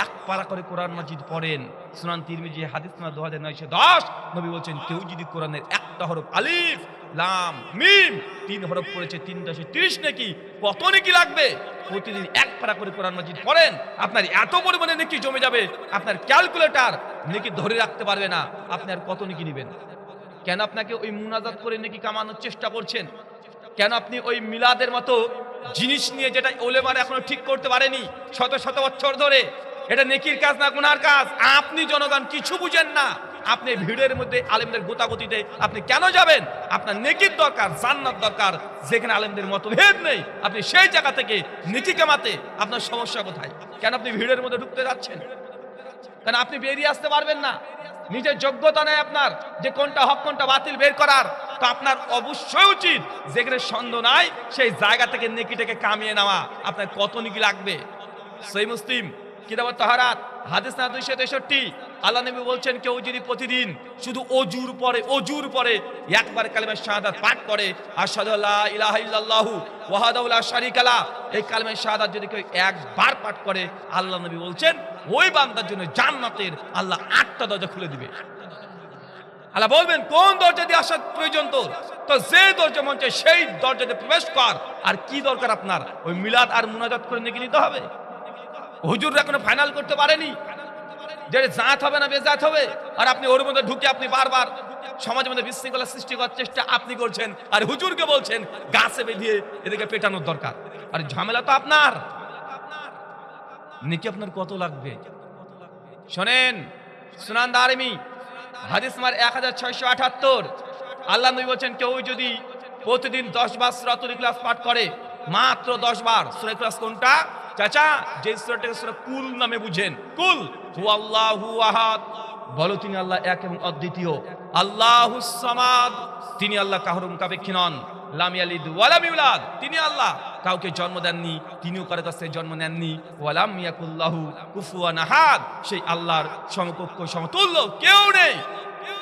এক পারা করে কোরআন মাজিদ পড়েন। সুনান তিরমিজি হাদিস নাম্বার 2910, নবী বলছেন কেউ যদি কোরআনের একটা হরফ আলিফ লাম মিম 3 হরফ পড়েছে, 3 নেকি, কত নেকি লাগবে? প্রতিদিন এক পারা করে কোরআন মাজিদ পড়েন, আপনার এত পরিমাণে নেকি জমে যাবে, আপনার ক্যালকুলেটর নেকি ধরে রাখতে পারবে না। আপনি আর কত নেকি নেবেন? কেন আপনাকে ওই মুনাজাত করে নেকি কামানোর চেষ্টা করছেন? কেন আপনি ওই মিলাদের মতো জিনিস নিয়ে, যেটা ওলেমারা এখনো ঠিক করতে পারেনি শত শত বছর ধরে, এটা নেকির কাজ না গুনার কাজ? আপনি জনগণ কিছু বুঝেন না। আপনি ভিড়ের মধ্যে আলেমদের গোতাগতিতে আপনি কেন যাবেন? আপনার নেকির দরকার, জান্নাত দরকার। যেখানে আলেমদের মতভেদ নেই, আপনি সেই জায়গা থেকে নেকি কামাতে আপনার সমস্যা কোথায়? কেন আপনি ভিড়ের মধ্যে ঢুকতে যাচ্ছেন? কেন আপনি বেরিয়ে আসতে পারবেন না? নিজের যোগ্যতা নেই আপনার যে কোনটা হক কোনটা বাতিল বের করার। তো আপনার অবশ্যই উচিত যেখানে সন্দেহ নাই সেই জায়গা থেকে নেকিটাকে কামিয়ে নেওয়া। আপনার কত নেকি লাগবে? সহিহ মুসলিম কিতাবুত তাহারাত হাদিস না 263, আল্লাহ নবী বলছেন কেউ যদি প্রতিদিন শুধু অজুর পরে একবার কালিমা শাহাদাত পাঠ করে, আশহাদু আল্লা ইলাহা ইল্লাল্লাহু ওয়াহদাহু লা শারীকা লাহু, এই কালিমা শাহাদাত যদি কেউ একবার পাঠ করে, আল্লাহ নবী বলছেন ওই বান্দার জন্য জান্নাতের আল্লাহ 8টা দরজা খুলে দিবে। আল্লাহ বলবেন কোন দরজা দিয়ে আসার প্রয়োজন তোর? তো যে দরজা মন চায় সেই দরজাতে প্রবেশ কর। আর কি দরকার আপনার? ওই মিলাদ আর মুনাজাত করে নেকি নিতে হবে? হুজুররা এখনো ফাইনাল করতে পারেনি যে জাত হবে না বেজাত হবে, আর আপনি ওর মধ্যে ঢুকে আপনি বারবার সমাজের মধ্যে বিশৃঙ্খলা সৃষ্টি করার চেষ্টা আপনি করছেন, আর হুজুরকে বলছেন গাছে বেঁধে এদিকে পেটানোর দরকার। আর ঝামেলা তো আপনার। নেকি আপনার কত লাগবে? শোনেন, সুনান দারিমি হাদিস নাম্বার 1678, আল্লাহ নবী বলেন কেউ যদি প্রতিদিন 10 বার সূরাতুল ইখলাস পাঠ করে, মাত্র 10 বার। সূরা ইখলাস কোনটা চাচা? যে সূরাটাকে সূরা কুল নামে বুঝেন। কুল হুয়াল্লাহু আহাদ, বলো তিনি আল্লাহ এক এবং অদ্বিতীয়। আল্লাহুস সামাদ, তিনি আল্লাহ কারো মুখাপেক্ষী নন। লাম ইয়ালিদ ওয়া লাম ইউলাদ, তিনি আল্লাহ কাউকে জন্ম দেননি, তিনিও কারো কাছ থেকে জন্ম নেননি। ওয়া লাম ইয়াকুল্লাহু কুফুয়ান আহাদ, সেই আল্লাহর সমকক্ষ সমতুল্য কেউ নেই।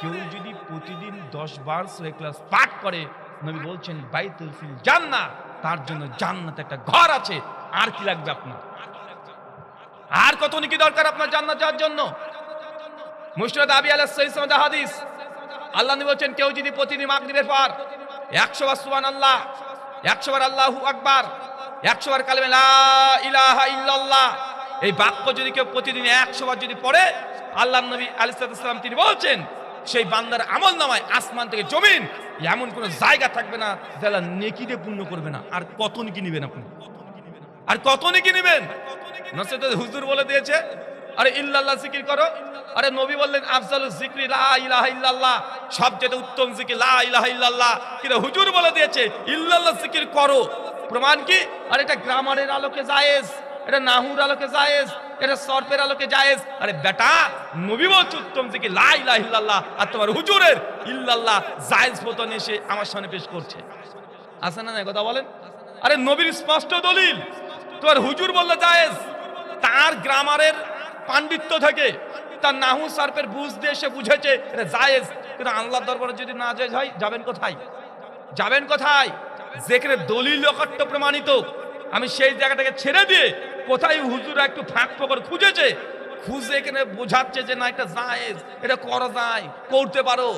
কেউ যদি প্রতিদিন 10 বার সূরা ইখলাস পাঠ করে, নবী বলছেন বাইতুল ফিল জান্নাহ, তার জন্য জান্নাতে একটা ঘর আছে। আর কি লাগবে আপনার? আর কত নেকি দরকার আপনার জান্নাত যাওয়ার জন্য? মুসনাদ আবি আলাইহিস সালাম হাদিস, আল্লাহ নবী বলেন কেউ যদি প্রতিদিন মাগরিবের পর 100 বার সুবহানাল্লাহ, 100 বার আল্লাহু আকবার, 100 বার কালিমা লা ইলাহা ইল্লাল্লাহ, এই বাক্য যদি কেউ প্রতিদিন 100 বার যদি পড়ে, আল্লাহর নবী আলাইহিস সালাম তিনি বলছেন সেই বান্দার আমলনামায় আসমান থেকে জমিন এমন কোন জায়গা থাকবে না যারা নেকি দিয়ে পূর্ণ করবে না। আর কত নেকি নেবেন আপনি? আর কত নেকি নেবেন? নসরত হুজুর বলে দিয়েছে আরে ইল্লাল্লাহ জিকির করো। আরে নবী বললেন আফজালুজ জিকরি লা ইলাহা ইল্লাল্লাহ, সবচেয়ে উত্তম জিকির লা ইলাহা ইল্লাল্লাহ। কিন্তু হুজুর বলে দিয়েছে ইল্লাল্লাহ জিকির করো। প্রমাণ কি? আর এটা গ্রামারের আলোকে জায়েজ, এটা নাহুর আলোকে জায়েজ, এটা সরফের আলোকে জায়েজ। আরে বেটা, নবী বলছে উত্তম জিকির লা ইলাহা ইল্লাল্লাহ, আর তোমার হুজুরের ইল্লাল্লাহ জায়েজ মতন এসে আমার সামনে পেশ করছে। আছে না কথা বলেন? আরে নবীর স্পষ্ট দলিল, তোমার হুজুর বললে জায়েজ, তার গ্রামারের পাণ্ডিত্য থেকে, তার নাহু সার্ফের বুঝ দিয়ে সে বুঝেছে এটা জায়েজ। কিন্তু আল্লাহর দরবারে যদি না জায়েজ হয়, যাবেন কোথায়? যাবেন কোথায়? যেখানে দলিল অকট্য প্রমাণিত, আমি সেই জায়গাটাকে ছেড়ে দিয়ে কোথায় হুজুরা একটু ফাঁক ফোকর খুঁজেছে, খুঁজে এখানে বোঝাচ্ছে যে না এটা জায়েজ, এটা করা যায়, করতে পারো,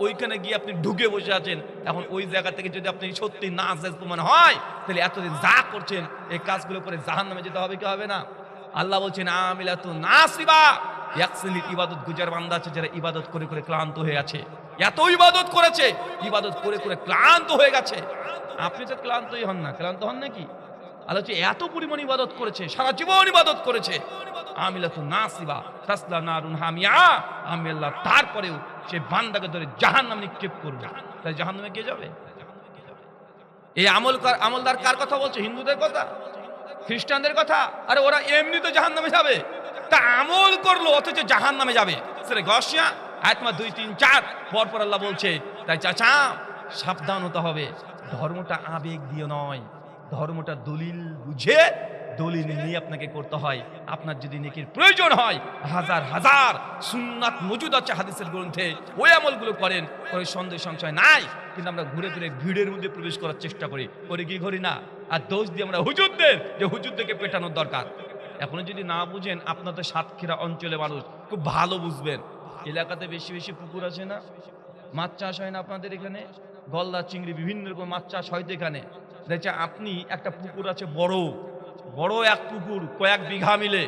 ওইখানে গিয়ে আপনি ঢুকে বসে আছেন। এখন ওই জায়গা থেকে যদি আপনি সত্যি না জায়েজ প্রমাণ হয়, তাহলে এতদিন যা করছেন এই কাজগুলো করে জাহান্নামে যেতে হবে কি হবে না? আল্লাহ বলছেন আমিলাতু নাসিবা, ইয়াকসিল ইবাদত গুজার বান্দা আছে যারা ইবাদত করে করে ক্লান্ত হয়ে আছে। এত ইবাদত করেছে, ইবাদত করে করে ক্লান্ত হয়ে গেছে। আপনি তো ক্লান্তই হন না, ক্লান্ত হন নাকি? আল্লাহ এত পরিমাণ ইবাদত করেছে, সারা জীবন ইবাদত করেছে। আমিলাতু নাসিবা তাসলা নারুন হামিয়া, আমি আল্লাহ তারপরেও সে বান্দাকে ধরে জাহান্নামে নিক্ষেপ করবে। তাই জাহান্নামে কে যাবে? এই আমলদার কার কথা বলছে? হিন্দুদের কথা, খ্রিস্টানদের কথা? আরে ওরা এমনি তো জাহান্নামে যাবে, তা আমল করলো অথচ জাহান্নামে যাবে। সেটা গসিয়া আয়াত 2, 3, 4 পরপর আল্লাহ বলছে। তাই চাচা সাবধান হতে হবে। ধর্মটা আবেগ দিয়ে নয়, ধর্মটা দলিল বুঝে দলিল নিয়ে আপনাকে করতে হয়। আপনার যদি নেকির প্রয়োজন হয়, হাজার হাজার সুন্নাত মজুদ আছে হাদিসের গ্রন্থে, ওই আমলগুলো করেন, কোনো সন্দেহ সংশয় নাই। কিন্তু আমরা ঘুরে ফিরে ভিড়ের মধ্যে প্রবেশ করার চেষ্টা করি, কি করি না? আর দোষ দিয়ে আমরা হুজুরদের, যে হুজুরদেরকে পেটানোর দরকার। এখনো যদি না বুঝেন, আপনাদের সাতক্ষীরা অঞ্চলে মানুষ খুব ভালো বুঝবেন। এলাকাতে বেশি বেশি পুকুর আছে না, মাছ চাষ হয় না আপনাদের এখানে? গলদা, চিংড়ি, বিভিন্ন রকম মাছ চাষ হয় তো এখানে। দেখছে আপনি একটা পুকুর আছে, বড় বড় এক পুকুর, কয়েক বিঘা মিলে।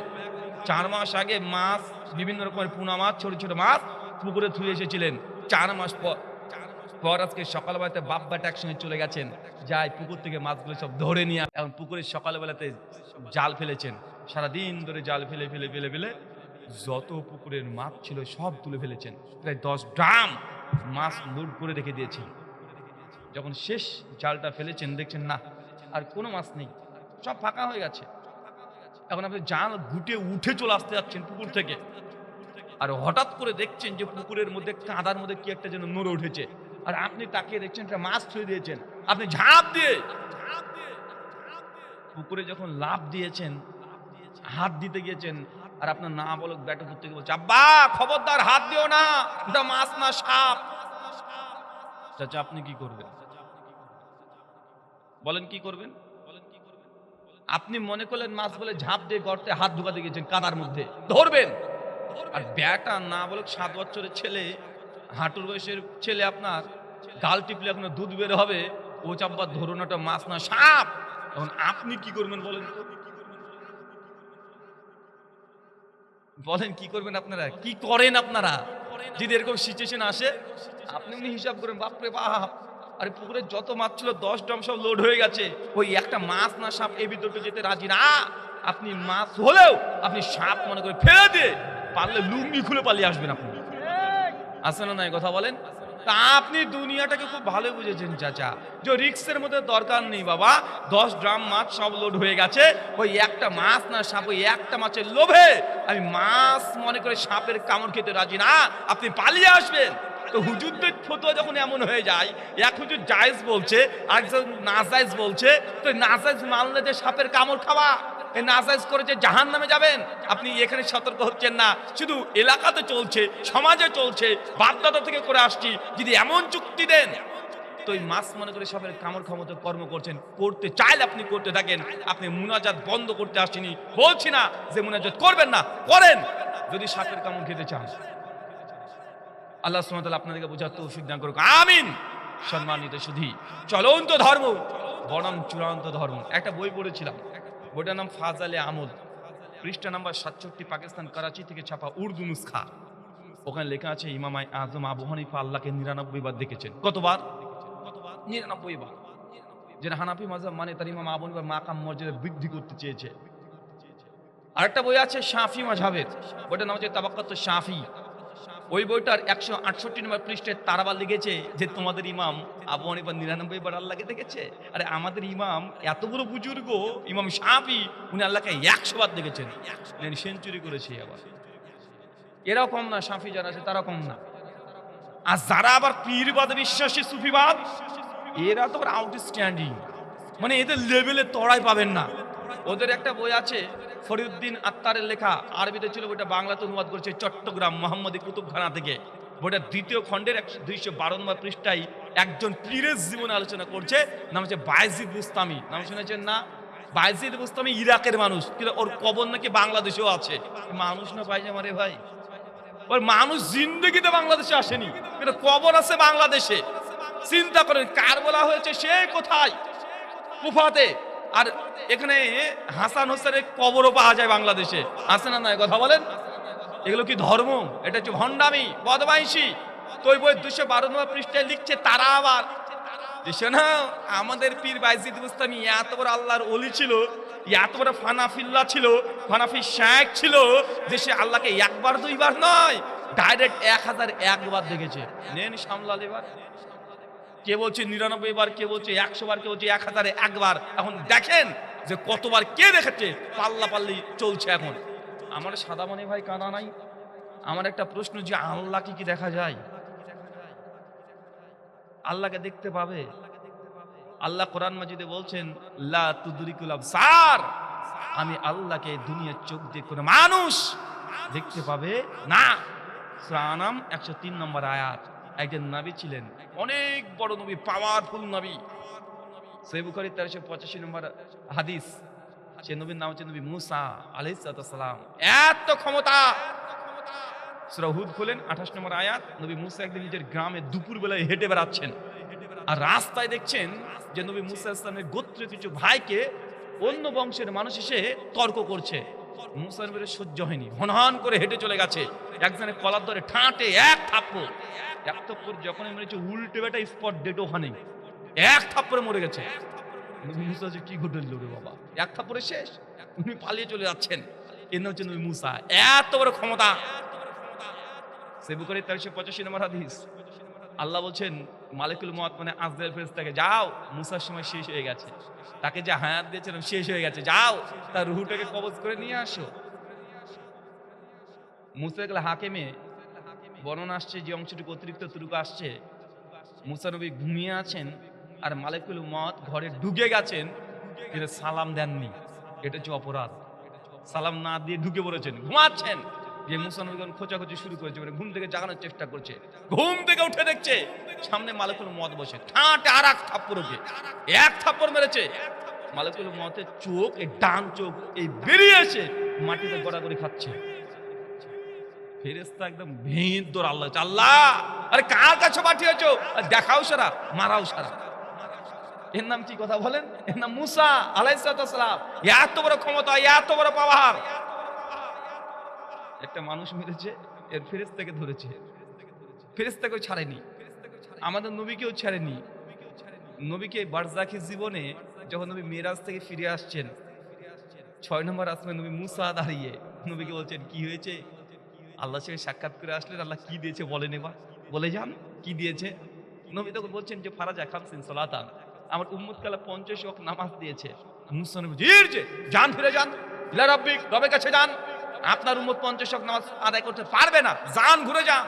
4 মাস আগে মাছ, বিভিন্ন রকমের পোনা মাছ, ছোট ছোট মাছ পুকুরে ধুয়ে এসেছিলেন। 4 মাস পর আজকে সকালবেলাতে বাপ বেটা একসঙ্গে চলে গেছেন, যাই পুকুর থেকে মাছগুলো সব ধরে নিয়ে এখন পুকুরের সকালবেলাতে জাল ফেলেছেন। সারাদিন ধরে জাল ফেলে ফেলে ফেলে ফেলে যত পুকুরের মাছ ছিল সব তুলে ফেলেছেন। প্রায় 10 ড্রাম মাছ লোড করে রেখে দিয়েছেন। যখন শেষ জালটা ফেলেছেন, দেখছেন না আর কোনো মাছ নেই, সব ফাঁকা হয়ে গেছে। এখন আপনি জাল গুটে উঠে চলে আসতে যাচ্ছেন পুকুর থেকে, আর হঠাৎ করে দেখছেন যে পুকুরের মধ্যে কাদার মধ্যে কি একটা যেন নড়ে উঠেছে। আর আপনি তাকিয়ে দেখছেন একটা মাছ ছুঁয়ে দিয়েছেন। আপনি ঝাঁপ দিয়ে পুকুরে যখন লাফ দিয়েছেন, হাত দিতে গিয়েছেন, আর আপনার না বলক ব্যাটা করতে গিয়ে বলছে, আব্বা খবরদার হাত দিও না, ওটা মাছ না সাপ। চাচা আপনি কি করবেন? বলেন কি করবেন? আপনি মনে করলেন মাছ বলে ঝাঁপ দিয়ে গর্তে হাত ঢুকাতে গিয়েছেন, কাদার মধ্যে ধরবেন। আর ব্যাটা না বলক 7 বছরের ছেলে, হাঁটুর বয়সের ছেলে, আপনার গাল টিপলে এখনো দুধ বের হবে, ও চাব্বা ধরুন ওটা মাছ না সাপ। তখন আপনি কি করবেন বলেন? বলেন কি করবেন আপনারা? কি করেন আপনারা যদি এরকম সিচুয়েশন আসে? আপনি এমনি হিসাব করেন, বাপরে বাপ, আরে পুকুরে যত মাছ ছিল 10 ড্রাম সব লোড হয়ে গেছে, ওই একটা মাছ না সাপ এই বিতর্কে যেতে রাজি না। আপনি মাছ হলেও আপনি সাপ মনে করে ফেলে দিয়ে পারলে লুঙ্গি খুলে পালিয়ে আসবেন। আপনি আসে না নাই কথা বলেন? তা আপনি দুনিয়াটাকে খুব ভালো বুঝেছেন চাচা, যে রিক্সের মধ্যে দরকার নেই বাবা। 10 ড্রাম মাছ সব লোড হয়ে গেছে, ওই একটা মাছ না সাপ, ওই একটা মাছের লোভে আমি মাছ মনে করে সাপের কামড় খেতে রাজি না। আপনি পালিয়ে আসবেন। তো হুজুরদের ফতোয়া যখন এমন হয়ে যায়, এক হুজুর জায়েজ বলছে, আরেকজন নাজায়েজ বলছে, তো নাজায়েজ মানলে যে সাপের কামড় খাওয়া, এই নাজায়েজ করেছে জাহান্নামে যাবেন। আপনি এখানে সতর্ক হচ্ছেন না, শুধু এলাকাতে চলছে, সমাজে চলছে, বাপদাদা থেকে করে আসছি। যদি এমন যুক্তি দেন, তো ওই মাছ মনে করে সাপের কামড় ক্ষমতা কর্ম করছেন, করতে চাইলে আপনি করতে থাকেন। আপনি মুনাজাত বন্ধ করতে আসেনি, বলছি না যে মুনাজাত করবেন না, করেন যদি সাপের কামড় খেতে চান। আল্লাহ সুবহানাহু ওয়া তাআলা আপনাদেরকে বোঝার তৌফিক দান করুক, আমিন। সম্মানিত সুধী, চলন্ত ধর্ম বরং চূড়ান্ত ধর্ম। একটা বই পড়েছিলাম, বইটার নাম ফাজালে আমল, পৃষ্ঠা নাম্বার 67, পাকিস্তান করাচি থেকে ছাপা উর্দু নুসখা। ওখানে লেখা আছে, ইমাম আজম আবু হানিফা আল্লাহকে 99 বার দেখেছেন। কতবার? 99 বার। যেটা হানাফি মাযহাব মানে, তার ইমাম আবু হানিফার মাকাম মর্যাদা বৃদ্ধি করতে চেয়েছে। আরেকটা বই আছে শাফি মাযহাবের, বইটার নাম হচ্ছে তাবাক্কাত শাফি। ওই বইটার 168 নম্বর পৃষ্ঠায় তারাবার লিখেছে যে তোমাদের ইমাম আবু হানিফা 99 বার আল্লাহকে দেখেছে। আরে আমাদের ইমাম এত বড় বুজুর্গ, ইমাম শাফি, উনি আল্লাহকে 100 বার দেখেছেন, সেঞ্চুরি করেছে। আবার এরাও কম না, শাফি যারা আছে তারা কম না। আর যারা আবার পীরবাদ বিশ্বাসী, সুফিবাদ, এরা তো আউটস্ট্যান্ডিং, মানে এদের লেভেলে তড়াই পাবেন না। ওদের একটা বই আছে ফরিউদ্দিন আত্তারের লেখা, আরবিতে ছিল, বইটা বাংলাতে অনুবাদ করেছে চট্টগ্রাম মোহাম্মদী কুতুবখানা থেকে। বইটা 2য় খণ্ডের 252 নম্বর পৃষ্ঠায় একজন পীরের জীবনে আলোচনা করছে, নাম হচ্ছে বায়জিদ বুস্তামি। নাম শুনেছেন না? বায়জিদ বুস্তামি ইরাকের মানুষ, কিন্তু ওর কবর নাকি বাংলাদেশেও আছে। মানুষ না পায়জামা রে ভাই, ওর মানুষ জিন্দেগিতে বাংলাদেশে আসেনি, কিন্তু কবর আছে বাংলাদেশে। চিন্তা করেন, কার বলা হয়েছে সে কোথায়? কুফাতে। আর এখানে হাসান হোসেনের কবরও পাওয়া যায় বাংলাদেশে, আছে না নাই কথা বলেন? এগুলো কি ধর্ম? এটা হচ্ছে ভণ্ডামি, বদমাইশি। তো ওই বই 212 নম্বর পৃষ্ঠায় লিখছে, তারা আবার না, আমাদের পীর বায়জিদ বুস্তামি এত বড় আল্লাহর ওলি ছিল, এত বড় ফানাফিল্লাহ ছিল, ফানাফি শেখ ছিল, দেশে আল্লাহকে 1 বার 2 বার নয়, ডাইরেক্ট 1001 বার দেখেছে। নেন সামলাল এবার। কে বলছে 99 বার, কে বলছে 100 বার, কে বলছে 1001 বার। এখন দেখেন যে কতবার কে দেখেছে, পাল্লা পাল্লি চলছে এখন। আমার সাদা মনে ভাই কাঁদা নাই। আমার একটা প্রশ্ন, যে আল্লাহকে কি দেখা যায়? আল্লাহকে দেখতে পাবে? আল্লাহ কোরআন মাজিদে বলছেন, লা তুদরিকুল আবসার, আমি আল্লাহকে দুনিয়ার চোখ দিয়ে কোনো মানুষ দেখতে পাবে না। সূরা আনাম 103 নম্বর আয়াত। একজন নবী ছিলেন, অনেক বড় নবী, পাওয়ারফুল নবী। সহিহ বুখারী 1385 নম্বর হাদিস। সে নবীর নাম হচ্ছে নবী মুসা আলাইহিস সালাম। এত ক্ষমতা। সূরা হুদ খুলেন 28 নম্বর আয়াত। নবী মুসা একদিন নিজের গ্রামে দুপুর বেলায় হেঁটে বেড়াচ্ছেন, আর রাস্তায় দেখছেন যে নবী মুসা আলাইহিস সালামের গোত্রের কিছু ভাইকে অন্য বংশের মানুষ এসে তর্ক করছে। মুসা নবীর সহ্য হয়নি, হনহন করে হেঁটে চলে গেছে, একজনের কলার ধরে ঠাঁটে এক থাপ্পড়। এক থাপ্পড় যখন মেরেছে, উল্টে বেটা স্পট ডেট, ওখানে এক থাপ্পড়ে মরে গেছে। নবী মুসা যে কি ঘটল রে বাবা, এক থাপ্পড়ে শেষ। উনি পালিয়ে চলে যাচ্ছেন। এর নাম হচ্ছে নবী মুসা, এত বড় ক্ষমতা। সহিহ বুখারী 1385 নম্বর হাদিস। আল্লাহ বলছেন মালিকুল মউত মানে আজরাইল ফেরেশতাকে, যাও, মুসার সময় শেষ হয়ে গেছে, তাকে যে হায়াত দিয়েছিলাম শেষ হয়ে গেছে, যাও তার রূহটাকে কবজ করে নিয়ে আসো। মুসা গেল হাকিমে বর্ণনা আসছে, যে অংশটুকু অতিরিক্ত তুরুক আসছে, মুসা নবী ঘুমিয়ে আছেন আর মালিকুল মউত ঘরে ঢুকে গেছেন, কিন্তু সালাম দেননি। এটা হচ্ছে অপরাধ। সালাম না দিয়ে ঢুকে পড়েছেন, ঘুমাচ্ছেন। যে মুসা নবী খোঁচাখুচি শুরু করেছে, মানে ঘুম থেকে জাগানোর চেষ্টা করছে। ঘুম থেকে উঠে দেখছে সামনে মালিকুল মউত বসে, ঠাঁটে আর এক থাপ্পড়, ওকে এক থাপ্পড় মেরেছে। মালিকুল মউতের চোখ, এই ডান চোখ এই বেরিয়ে এসে মাটিতে গড়াগড়ি খাচ্ছে। ফেরেশতা একদম ভীত দৌড় আল্লাহ, আল্লাহ আরে কার কাছে পাঠিয়েছো? দেখাও সারা, মারাও সারা। এর নাম কি কথা বলেন? এর নাম মুসা আলাইহিস সালাম। এত বড় ক্ষমতা, এত বড় পাওয়ার। একটা মানুষ মেরেছে, এর ফেরেশতাকে ধরেছে, ফেরেশতাকেও ছাড়েনি, আমাদের নবীকেও ছাড়েনি। নবীকে বারজাখী জীবনে যখন নবী মিরাজ থেকে ফিরে আসছেন, 6 নম্বর আসমানে নবী মুসা দাঁড়িয়ে নবীকে বলছেন, কি হয়েছে? আল্লাহর সঙ্গে সাক্ষাৎ করে আসলেন, আল্লাহ কি দিয়েছে বলেন, এবার বলে যান কি দিয়েছে। নবী তখন বলছেন যে ফারাজা খামসিন সালাতান, আমার উম্মত কালা 50 ওয়াক্ত নামাজ দিয়েছে। মুসা নবী যে যান, ফিরে যান, ইলা রাব্বিক, রবের কাছে যান, আপনার উম্মত 50 ওয়াক্ত নামাজ আদায় করতে পারবে না, যান, ঘুরে যান।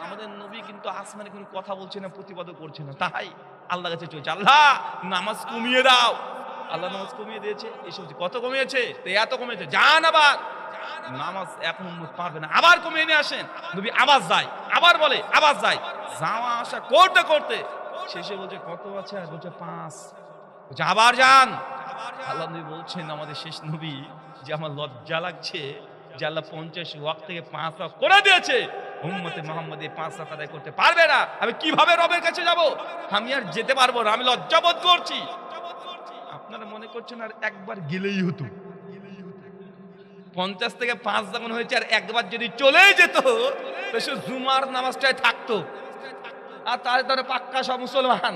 আমাদের নবী কিন্তু আসমানে কোনো কথা বলছে না, প্রতিবাদও করছে না, তাই আল্লাহ কাছে চলছে, আল্লাহ নামাজ কমিয়ে দাও। আল্লাহ নামাজ কমিয়ে দিয়েছে। এসব কত কমিয়েছে? তো এত কমিয়েছে, যান আবার নামাজ এখন উম্মত পারবে না, আবার কমিয়ে নিয়ে আসেন। নবী আবার যায়, আবার বলে, আবার যায়, যাওয়া আসা করতে করতে শেষে বলছে কত আছে? বলছে 5। বলছে আবার যান। আল্লাহ নবী বলছেন, আমাদের শেষ নবী, যে আমার লজ্জা লাগছে যে আল্লাহ 50 ওয়াক্ত থেকে 5 ওয়াক্ত করে দিয়েছে, উম্মতে মুহাম্মদ এই 5 ওয়াক্ত আদায় করতে পারবে না, আমি কিভাবে রবের কাছে যাব? আমি আর যেতে পারবো না, আমি লজ্জা বোধ করছি। আপনারা মনে করছেন আর একবার গেলেই হতো? 50 থেকে 5 যখন হয়েছে, আর একবার যদি চলেই যেত তো সে জুমার নামাজটাই থাকতো। আর তার পাক্কা সব মুসলমান,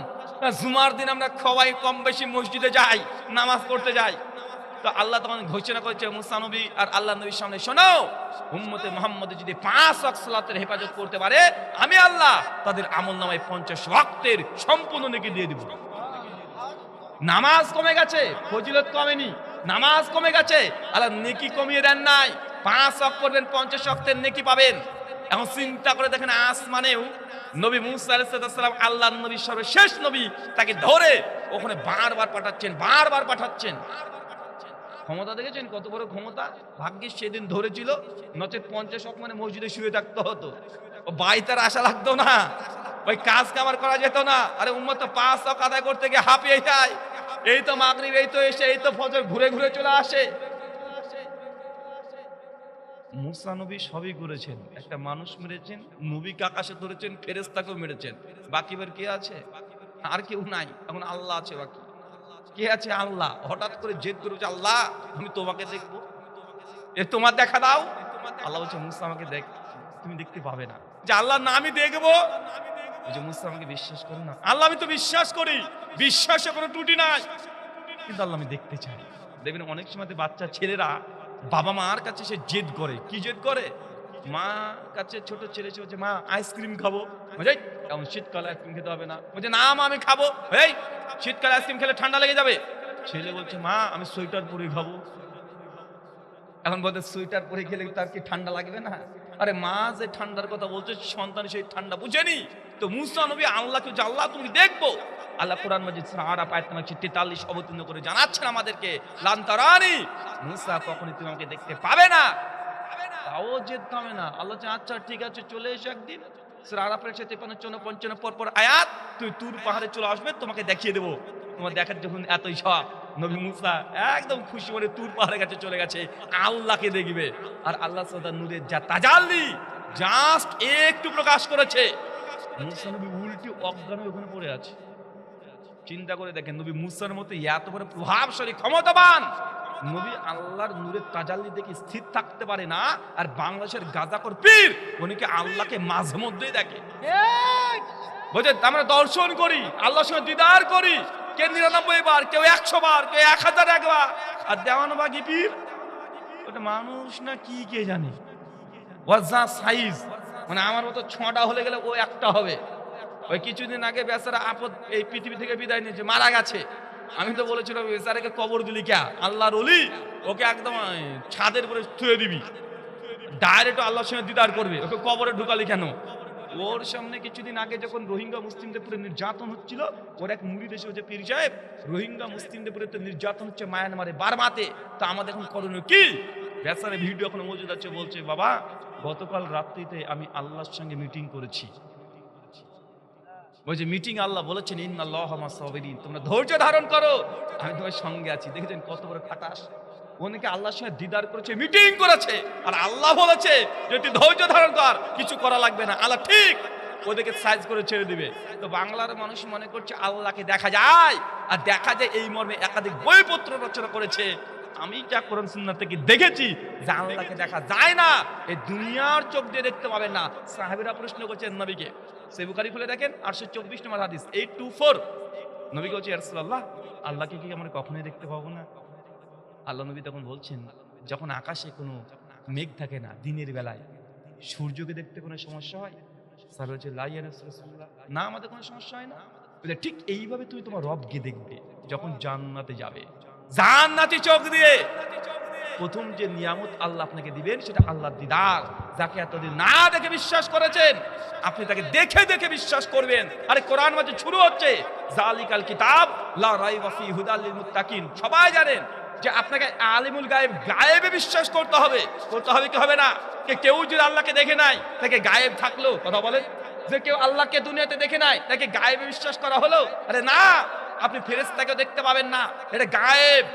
জুমার দিন আমরা সবাই কম বেশি মসজিদে যাই, নামাজ পড়তে যাই। তো আল্লাহ তখন ঘোষণা করেছে মুসা নবী আর আল্লাহ নবীর সামনে, শোনো, উম্মতে মুহাম্মদ যদি 5 ওয়াক্ত সালাতের হেফাজত করতে পারে, আমি আল্লাহ তাদের আমলনামায় 50 ওয়াক্তের সম্পূর্ণ নেকি দিয়ে দিব। নামাজ কমে গেছে, ফজিলত কমেনি, নামাজ কমে গেছে, আল্লাহ নেকি কমিয়ে দেন নাই। 5 ওয়াক্ত করবেন, 50 ওয়াক্তের নেকি পাবেন। এখন চিন্তা করে দেখেন, আসমানেও নবী মুসা আলাইহিস সালাম, আল্লাহর নবী, সর্বশেষ নবী, তাকে ধরে ওখানে বারবার পাঠাচ্ছেন, বারবার পাঠাচ্ছেন। ক্ষমতা দেখেছেন কত বড় ক্ষমতা? ভাগ্যিস সেদিন ধরেছিল, নচেত 50 ওয়াক্ত মানে মসজিদে শুয়ে থাকতে হতো, ও বাইতার আশা লাগতো না, ওই কাজ কামার করা যেত না। আরে উম্মত তো 5 ওয়াক্ত আদায় করতে গিয়ে হাঁপিয়ে যায়, এই তো মাগরিব, এই তো এসে, এই তো ফজর, ঘুরে ঘুরে চলে আসে। মুসা নবী সবই করেছেন, একটা মানুষ মেরেছেন, নবীকে আকাশে ধরেছেন, ফেরেশতাকেও মেরেছেন, বাকি বার কে আছে? আর কেউ নাই, এখন আল্লাহ আছে। বাকি কে আছে? আল্লাহ। হঠাৎ করে জেদ করেছে, আল্লাহ আমি তোমাকে দেখবো, এ তোমার দেখা দাও। আল্লাহ বলছে, মুসা আমাকে দেখ, তুমি দেখতে পাবে না। যে আল্লাহ না, আমি দেখবো। যে মুসা আমাকে বিশ্বাস করে না। আল্লাহ আমি তো বিশ্বাস করি, বিশ্বাসে কোনো ত্রুটি নাই, কিন্তু আল্লাহ আমি দেখতে চাই। দেখবেন অনেক সময় বাচ্চা ছেলেরা বাবা মার কাছে সে জেদ করে। কি জেদ করে? মা কাছে ছোট ছেলে এসে বলছে, মা আইসক্রিম খাবো, এমন শীতকালে আইসক্রিম খেতে হবে না, বলছে না মা আমি খাবো, এই শীতকালে আইসক্রিম খেলে ঠান্ডা লেগে যাবে। ছেলে বলছে, মা আমি সোয়েটার পরে খাবো। এখন বলতে সোয়েটার পরে খেলে তার কি ঠান্ডা লাগবে না? আরে মা যে ঠান্ডার কথা বলছে, সন্তান সেই ঠান্ডা বুঝেনি। তো মুসা নবী আল্লাহকে, আল্লাহ তুমি দেখবো। আল্লাহ কোরআন মাজিদ সূরা আরাফ আয়াত নম্বর 43 অবতীর্ণ করে জানাচ্ছেন আমাদেরকে, লান তারানি, মুসা কখনই তুমি আমাকে দেখতে পাবে না, তাও যেতে হবে না। আল্লাহ আচ্ছা ঠিক আছে, চলে এসো একদিন। সূরা আরাফের 53-55 পর আয়াত, তুই তুর পাহাড়ে চলে আসবে, তোমাকে দেখিয়ে দেবো। তোমার দেখার যখন এতই শখ, নবী মুসা একদম খুশি মনে তুর পাহাড়ের কাছে চলে গেছে, আল্লাহকে দেখবে। আর আল্লাহ তাআলা নূরের যা তাজাল্লি জাস্ট একটু প্রকাশ করেছে, মুসা নবী উল্টি অজ্ঞান হয়ে ওখানে পড়ে আছে। চিন্তা করে দেখেন, নবী মুসার মতো এত বড় প্রভাবশালী ক্ষমতাবান নবী আল্লাহর নূরের তাজাল্লি দেখে স্থির থাকতে পারে না, আর বাংলাদেশের গাজাখোর পীর উনিকে আল্লাহকে মাঝে মধ্যেই দেখে। বুঝলেন, আমরা দর্শন করি, আল্লাহর সঙ্গে দিদার করি, কেউ 99 বার, কেউ 100 বার, কেউ 1001 বার। আর দেওয়ানবাগী পীর ওটা মানুষ না কি কে জানে, ওয়াজা সাইজ মানে আমার মতো 6টা হলে গেলে ও একটা হবে। ওই কিছুদিন আগে বেচারা আপদ এই পৃথিবী থেকে বিদায় নিয়েছে, মারা গেছে। আমি তো বলেছিলাম বেচারাকে কবর দিলি কে, আল্লাহর ওলি, ওকে একদম ছাদের উপরে থুয়ে দিবি, ডাইরেক্ট আল্লাহর সঙ্গে দিদার করবে, ওকে কবরে ঢুকালি কেন? ওর সামনে কিছুদিন আগে যখন রোহিঙ্গা মুসলিমদের উপরে নির্যাতন হচ্ছিল, ওর এক মুরিদ এসে হচ্ছে পীর সাহেব, রোহিঙ্গা মুসলিমদের উপরে তো নির্যাতন হচ্ছে মায়ানমারে, বারমাতে, তো আমাদের এখন করণীয় কি? বেচারা ভিডিও এখন মজুদ আছে, বলছে বাবা গতকাল রাত্রিতে আমি আল্লাহর সঙ্গে মিটিং করেছি। ওই যে মিটিং আল্লাহ বলেছেন ইন্নাল্লাহা মা'আস সাবিরিন, তোমরা ধৈর্য ধারণ করো, আমি তোমার সঙ্গে আছি। দেখেছেন কত বড় খাটাস, ওনাকে আল্লাহর সঙ্গে দিদার করেছে, মিটিং করেছে, আর আল্লাহ বলেছে যে তুই ধৈর্য ধারণ কর, কিছু করা লাগবে না, আল্লাহ ঠিক ওদেরকে সাইজ করে ছেড়ে দিবে। তো বাংলার মানুষ মনে করছে আল্লাহকে দেখা যায়, আর দেখা যায় এই মর্মে একাধিক বইপত্র রচনা করেছে। আমি যা কোরআন সুন্নাহ থেকে দেখেছি যে আল্লাহকে দেখা যায় না, এই দুনিয়ার চোখ দিয়ে দেখতে পাবেন না। সাহাবীরা প্রশ্ন করছেন নবীকে, সহিহ বুখারী খুলে দেখেন 824 নম্বর হাদিস 824, নবীকে বলছে ইয়া রাসূলুল্লাহ আল্লাহকে কি আমরা কখনোই দেখতে পাবো না? আল্লাহ নবী তখন বলছেন, যখন আকাশে কোনো মেঘ থাকে না দিনের বেলায়, সূর্যকে দেখতে কোনো সমস্যা হয়? সাহাবী বলছে লা ইয়া রাসূলুল্লাহ, না আমাদের কোনো সমস্যা হয় না। বলে ঠিক এইভাবে তুমি তোমার রবকে দেখবে যখন জান্নাতে যাবে, জান্নাতি চোখ দিয়ে। প্রথম যে নিয়ামত আল্লাহ আপনাকে দিবেন সেটা আল্লাহর দিদার। যাকে এতদিন না দেখে বিশ্বাস করেছেন, আপনি তাকে দেখে দেখে বিশ্বাস করবেন। আরে কোরআন মাঝে শুরু হচ্ছে জালিকাল কিতাব লা রাইবা ফি হুদাল লিল মুত্তাকিন। সবাই জানেন যে আপনাকে আলিমুল গায়েব, গায়েবে বিশ্বাস করতে হবে কি হবে না? কেউ যদি আল্লাহকে দেখে নাই তাকে গায়েব থাকলো, কথা বলেন, যে কেউ আল্লাহকে দুনিয়াতে দেখে নাই তাকে গায়েবে বিশ্বাস করা হলো? আরে না, আপনি ফেরেশতাকে দেখতে পাবেন না, এটা গায়েব।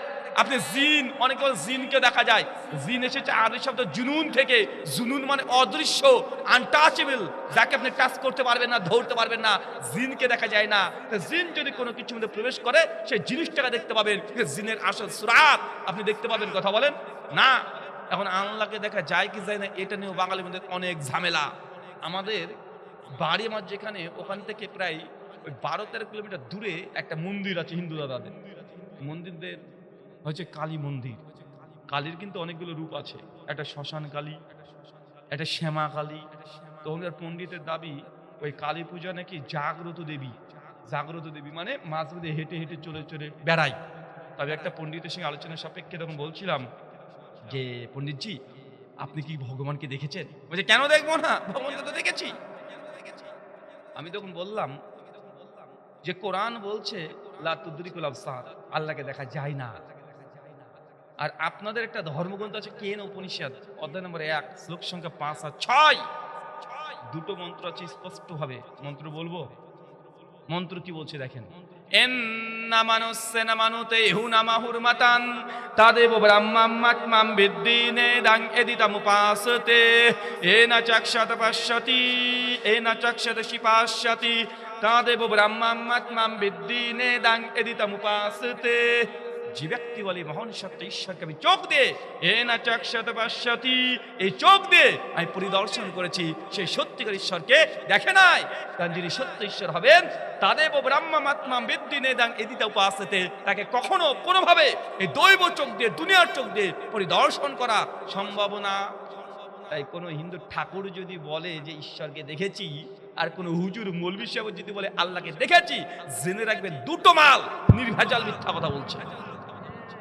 আপনি জিন, অনেকে জিনকে দেখা যায়, জিন এসেছে আরবি শব্দ জুনুন থেকে, জুনুন মানে অদৃশ্য, আনটাচেবল, যাকে আপনি টাচ করতে পারবেন না, ধরতে পারবেন না, জিনকে দেখা যায় না। তো জিন যদি কোনো কিছুর মধ্যে প্রবেশ করে সেই জিনিসটাকে দেখতে পাবেন, জিনের আসল সুরাত আপনি দেখতে পাবেন, কথা বলেন না। এখন আল্লাহকে দেখা যায় কি যায় না, এটা নিয়েও বাঙালির মধ্যে অনেক ঝামেলা। আমাদের বাড়ি আমার যেখানে, ওখান থেকে প্রায় ওই 12-13 কিলোমিটার দূরে একটা মন্দির আছে হিন্দু দাদাদের। মন্দিরদের হচ্ছে কালী মন্দির। কালীর কিন্তু অনেকগুলো রূপ আছে, একটা শ্মশান কালী, একটা শ্যামা কালী। তো ওনার পণ্ডিতের দাবি ওই কালী পূজা নাকি জাগ্রত দেবী মানে মাঝ মধ্যে হেঁটে হেঁটে চলে চলে বেড়ায়। তবে একটা পণ্ডিতের সঙ্গে আলোচনার সাপেক্ষে তখন বলছিলাম যে পণ্ডিতজি আপনি কি ভগবানকে দেখেছেন? বলছে কেন দেখবো না, ভগবানকে তো দেখেছি। আমি তখন বললাম যে কোরআন বলছে লা তুদরিকুল আবসার, আল্লাহকে দেখা যায় না। আর আপনাদের একটা ধর্মগ্রন্থ আছে কেন উপনিষদ, অধ্যায় নম্বর 1 শ্লোক সংখ্যা 5 আর 6, দুটো মন্ত্র আছে স্পষ্ট ভাবে। মন্ত্র বলবো, মন্ত্র কি বলছে দেখেন, এন্নামানুসেনা মানুতে হুনামা হুরমাতান তাদেব ব্রহ্মাম্মাত্মাম বিদ্দিনে দাং এদিতামুপাসতে এনা চাক্ষাত পাশ্যতি এনা চাক্ষাত শিপাস্যতি তাদেব ব্রহ্মাম্মাত্মাম বিদ্দিনে দাং এদিতামুপাসতে। যে ব্যক্তি বলে মহান সত্য ঈশ্বরকে আমি চোখ দিয়ে এনা চাক্ষাত পাশ্যতি, এই চোখ দিয়ে আমি পরিদর্শন করেছি, সেই সত্যিকার ঈশ্বরকে দেখে নাই। কারণ যিনি সত্য ঈশ্বর হবেন তাদেব ব্রহ্মাত্মাম বিদ্দিনে দাং এদিতা উপাসতে, তাকে কখনো কোনোভাবে এই দৈব চোখ দিয়ে, দুনিয়ার চোখ দিয়ে পরিদর্শন করা সম্ভব না। তাই কোনো হিন্দু ঠাকুর যদি বলে যে ঈশ্বরকে দেখেছি, আর কোন হুজুর মৌলভী সাহেব যদি বলে আল্লাহকে দেখেছি, জেনে রাখবেন দুটো মাল নির্ভেজাল মিথ্যা কথা বলছে।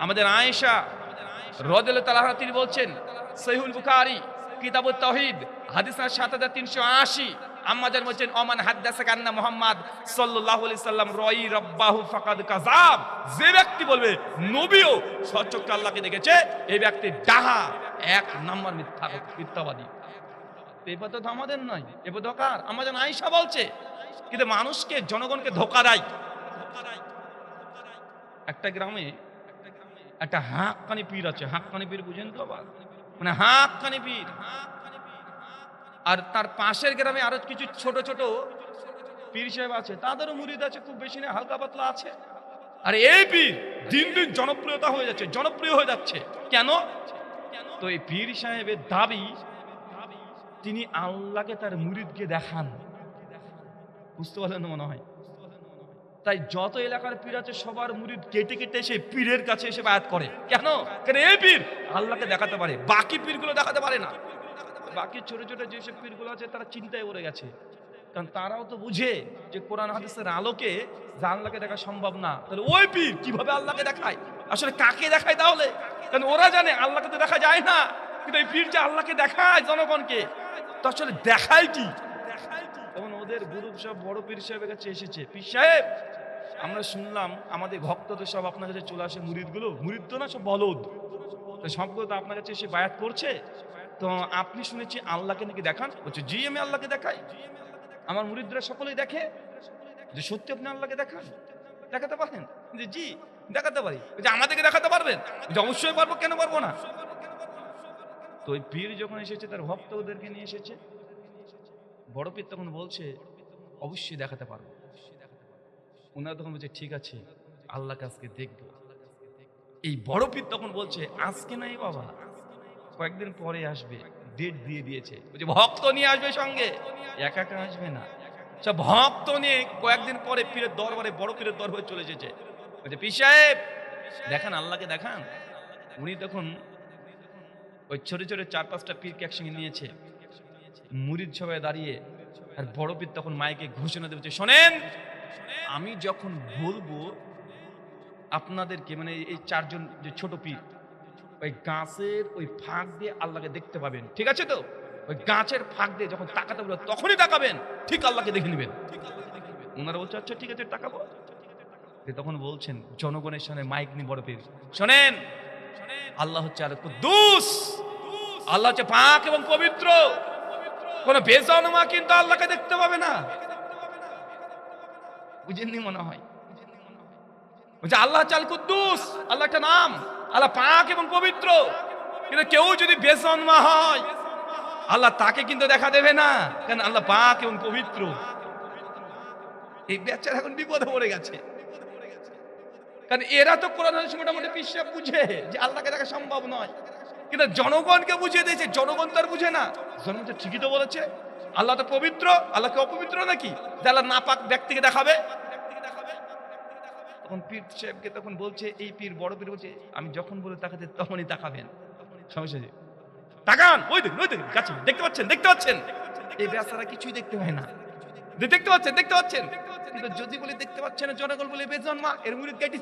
আমাদের আয়েশা রাদিয়াল্লাহু তাআলা তিনি বলছেন, সহিহুল বুখারী কিতাবুত তাওহীদ হাদিস 7380, আম্মাজান বলছেন ওমান হাদ্দাসাকা আন্না মুহাম্মদ সাল্লাল্লাহু আলাইহি সাল্লাম রাই রাব্বাহু ফাকাদ কাযাব, যে ব্যক্তি বলবে নবীও সচক্ষে আল্লাহকে দেখেছে, এই ব্যক্তি ডাহা, এক নাম্বার মিথ্যাবাদী। এবার তো আমাদের নয়, এবার ধোকার আম্মাজান আয়েশা বলছে, কিন্তু মানুষকে জনগণকে ধোকা দেয়। একটা গ্রামে একটা হাক্কানি পীর আছে। হাক্কানি পীর বুঝেন তো আবার, মানে হাক্কানি পীর। আর তার পাশের গ্রামে আরো কিছু ছোট ছোট পীর সাহেব আছে, তাদেরও মুরিদ আছে, খুব বেশি না, হালকা পাতলা আছে। আর এই পীর দিন দিন জনপ্রিয়তা হয়ে যাচ্ছে, জনপ্রিয় হয়ে যাচ্ছে। কেন? তো এই পীর সাহেবের দাবি তিনি আল্লাহকে তার মুরিদকে দেখান। বুঝতে পারলেন মনে হয়? তাই যত এলাকার পীর আছে সবার মুরিদ কেটে কেটে এসে পীরের কাছে এসে বায়াত করে। কেন? কারণ এই পীর আল্লাহকে দেখাতে পারে, বাকি পীরগুলো দেখাতে পারে না। বাকি ছোট ছোট যেসব পীরগুলো আছে তারা চিন্তায় পড়ে গেছে, কারণ তারাও তো বুঝে যে কোরআন হাদিসের আলোকে যে আল্লাহকে দেখা সম্ভব না। তাহলে ওই পীর কিভাবে আল্লাহকে দেখায়, আসলে কাকে দেখায় তাহলে? কারণ ওরা জানে আল্লাহকে তো দেখা যায় না, কিন্তু এই পীর যে আল্লাহকে দেখায় জনগণকে, তো আসলে দেখায় কি? তখন ওদের গ্রুপ সব বড় পীর সাহেবের কাছে এসেছে, পীর সাহেব আমরা শুনলাম আমাদের ভক্তদের সব আপনার কাছে চলে আসে, মুরিদগুলো, মুরিদ তো না সব বলদ, সবগুলো তো আপনার কাছে এসে বায়াত করছে, তো আপনি শুনেছি আল্লাহকে নাকি দেখান। বলছে জি আমি আল্লাহকে দেখাই, আমার মুরিদরা সকলেই দেখে। যে সত্যি আপনি আল্লাহকে দেখান, দেখাতে পারেন? যে জি দেখাতে পারি। যে আমাদেরকে দেখাতে পারবেন? যে অবশ্যই পারবো, কেন পারবো না। তো ওই পীর যখন এসেছে তার ভক্তদেরকে নিয়ে এসেছে, বড় পীর তখন বলছে অবশ্যই দেখাতে পারবো। ওনারা তখন বলছে ঠিক আছে আল্লাহকে আজকে দেখবো। এই বড় পীর তখন বলছে আজকে নাই বাবা, কয়েকদিন পরে আসবে, ডেট দিয়ে দিয়েছে। বলছে ভক্ত নিয়ে আসবে সঙ্গে, একা একা আসবে না, সব ভক্ত নিয়ে কয়েকদিন পরে পীরের দরবারে, বড় পীরের দরবারে চলে এসেছে। বলছে পীর সাহেব দেখান, আল্লাহকে দেখান। উনি তখন ওই ছোট ছোট 4-5টা পীরকে একসঙ্গে নিয়েছে, মুরিদ সবাই দাঁড়িয়ে, আর বড় পীর তখন মাইকে ঘোষণা দিচ্ছে শোনেন, আমি যখন বলবো আপনাদেরকে, মানে এই 4জন যে ছোট পীর ওই গাছের ওই ফাঁক দিয়ে আল্লাহকে দেখতে পাবেন, ঠিক আছে তো? ওই গাছের ফাঁক দিয়ে যখন তাকাতে বলবো তখনই তাকাবেন, ঠিক আল্লাহকে দেখে নেবেন। ওনারা বলছে আচ্ছা ঠিক আছে তাকাবো। তখন বলছেন জনগণের সামনে মাইক নিয়ে বড় পীর, শোনেন আল্লাহ হচ্ছে আর কুদ্দুস, আল্লাহ হচ্ছে পাক এবং পবিত্র, কোন বেজানমা কিন্তু আল্লাহকে দেখতে পাবে না। বুঝেননি মনে হয়? বলছে আল্লাহ চাল কুদ্দুস, আল্লাহ একটা নাম, আল্লাহ পাক এবং পবিত্র, কিন্তু কেউ যদি বেজন্মা হয় আল্লাহ তাকে কিন্তু দেখা দেবে না, কারণ আল্লাহ পাক এবং পবিত্র। এই বেচারা এখন বিপদে পড়ে গেছে, কারণ এরা তো কোরআন হাদিস মোটামুটি বিশ্বাস বুঝে যে আল্লাহকে দেখা সম্ভব নয়, কিন্তু জনগণকে বুঝিয়ে দিয়েছে, জনগণ তো আর বুঝে না। জনগণ তো ঠিকই তো বলেছে আল্লাহ তো পবিত্র, আল্লাহকে অপবিত্র নাকি যে আল্লাহ নাপাক ব্যক্তিকে দেখাবে? তখন পীর সাহেবকে তখন বলছে, এই পীর বড় পীর বলছে আমি যখন বলে তাকাতে তখনই তাকাবেন, সমস্যা নেই, তাকান, ওই দেখুন ওই দেখুন গাছে, দেখতে পাচ্ছেন, দেখতে পাচ্ছেন? এই বেচারা কিছুই দেখতে হয় না, দেখতে পাচ্ছেন, দেখতে পাচ্ছেন? কিন্তু যদি বলে দেখতে পাচ্ছেন না, জনগণ বলে বেজন্মা, এর মুরিদ গাইটি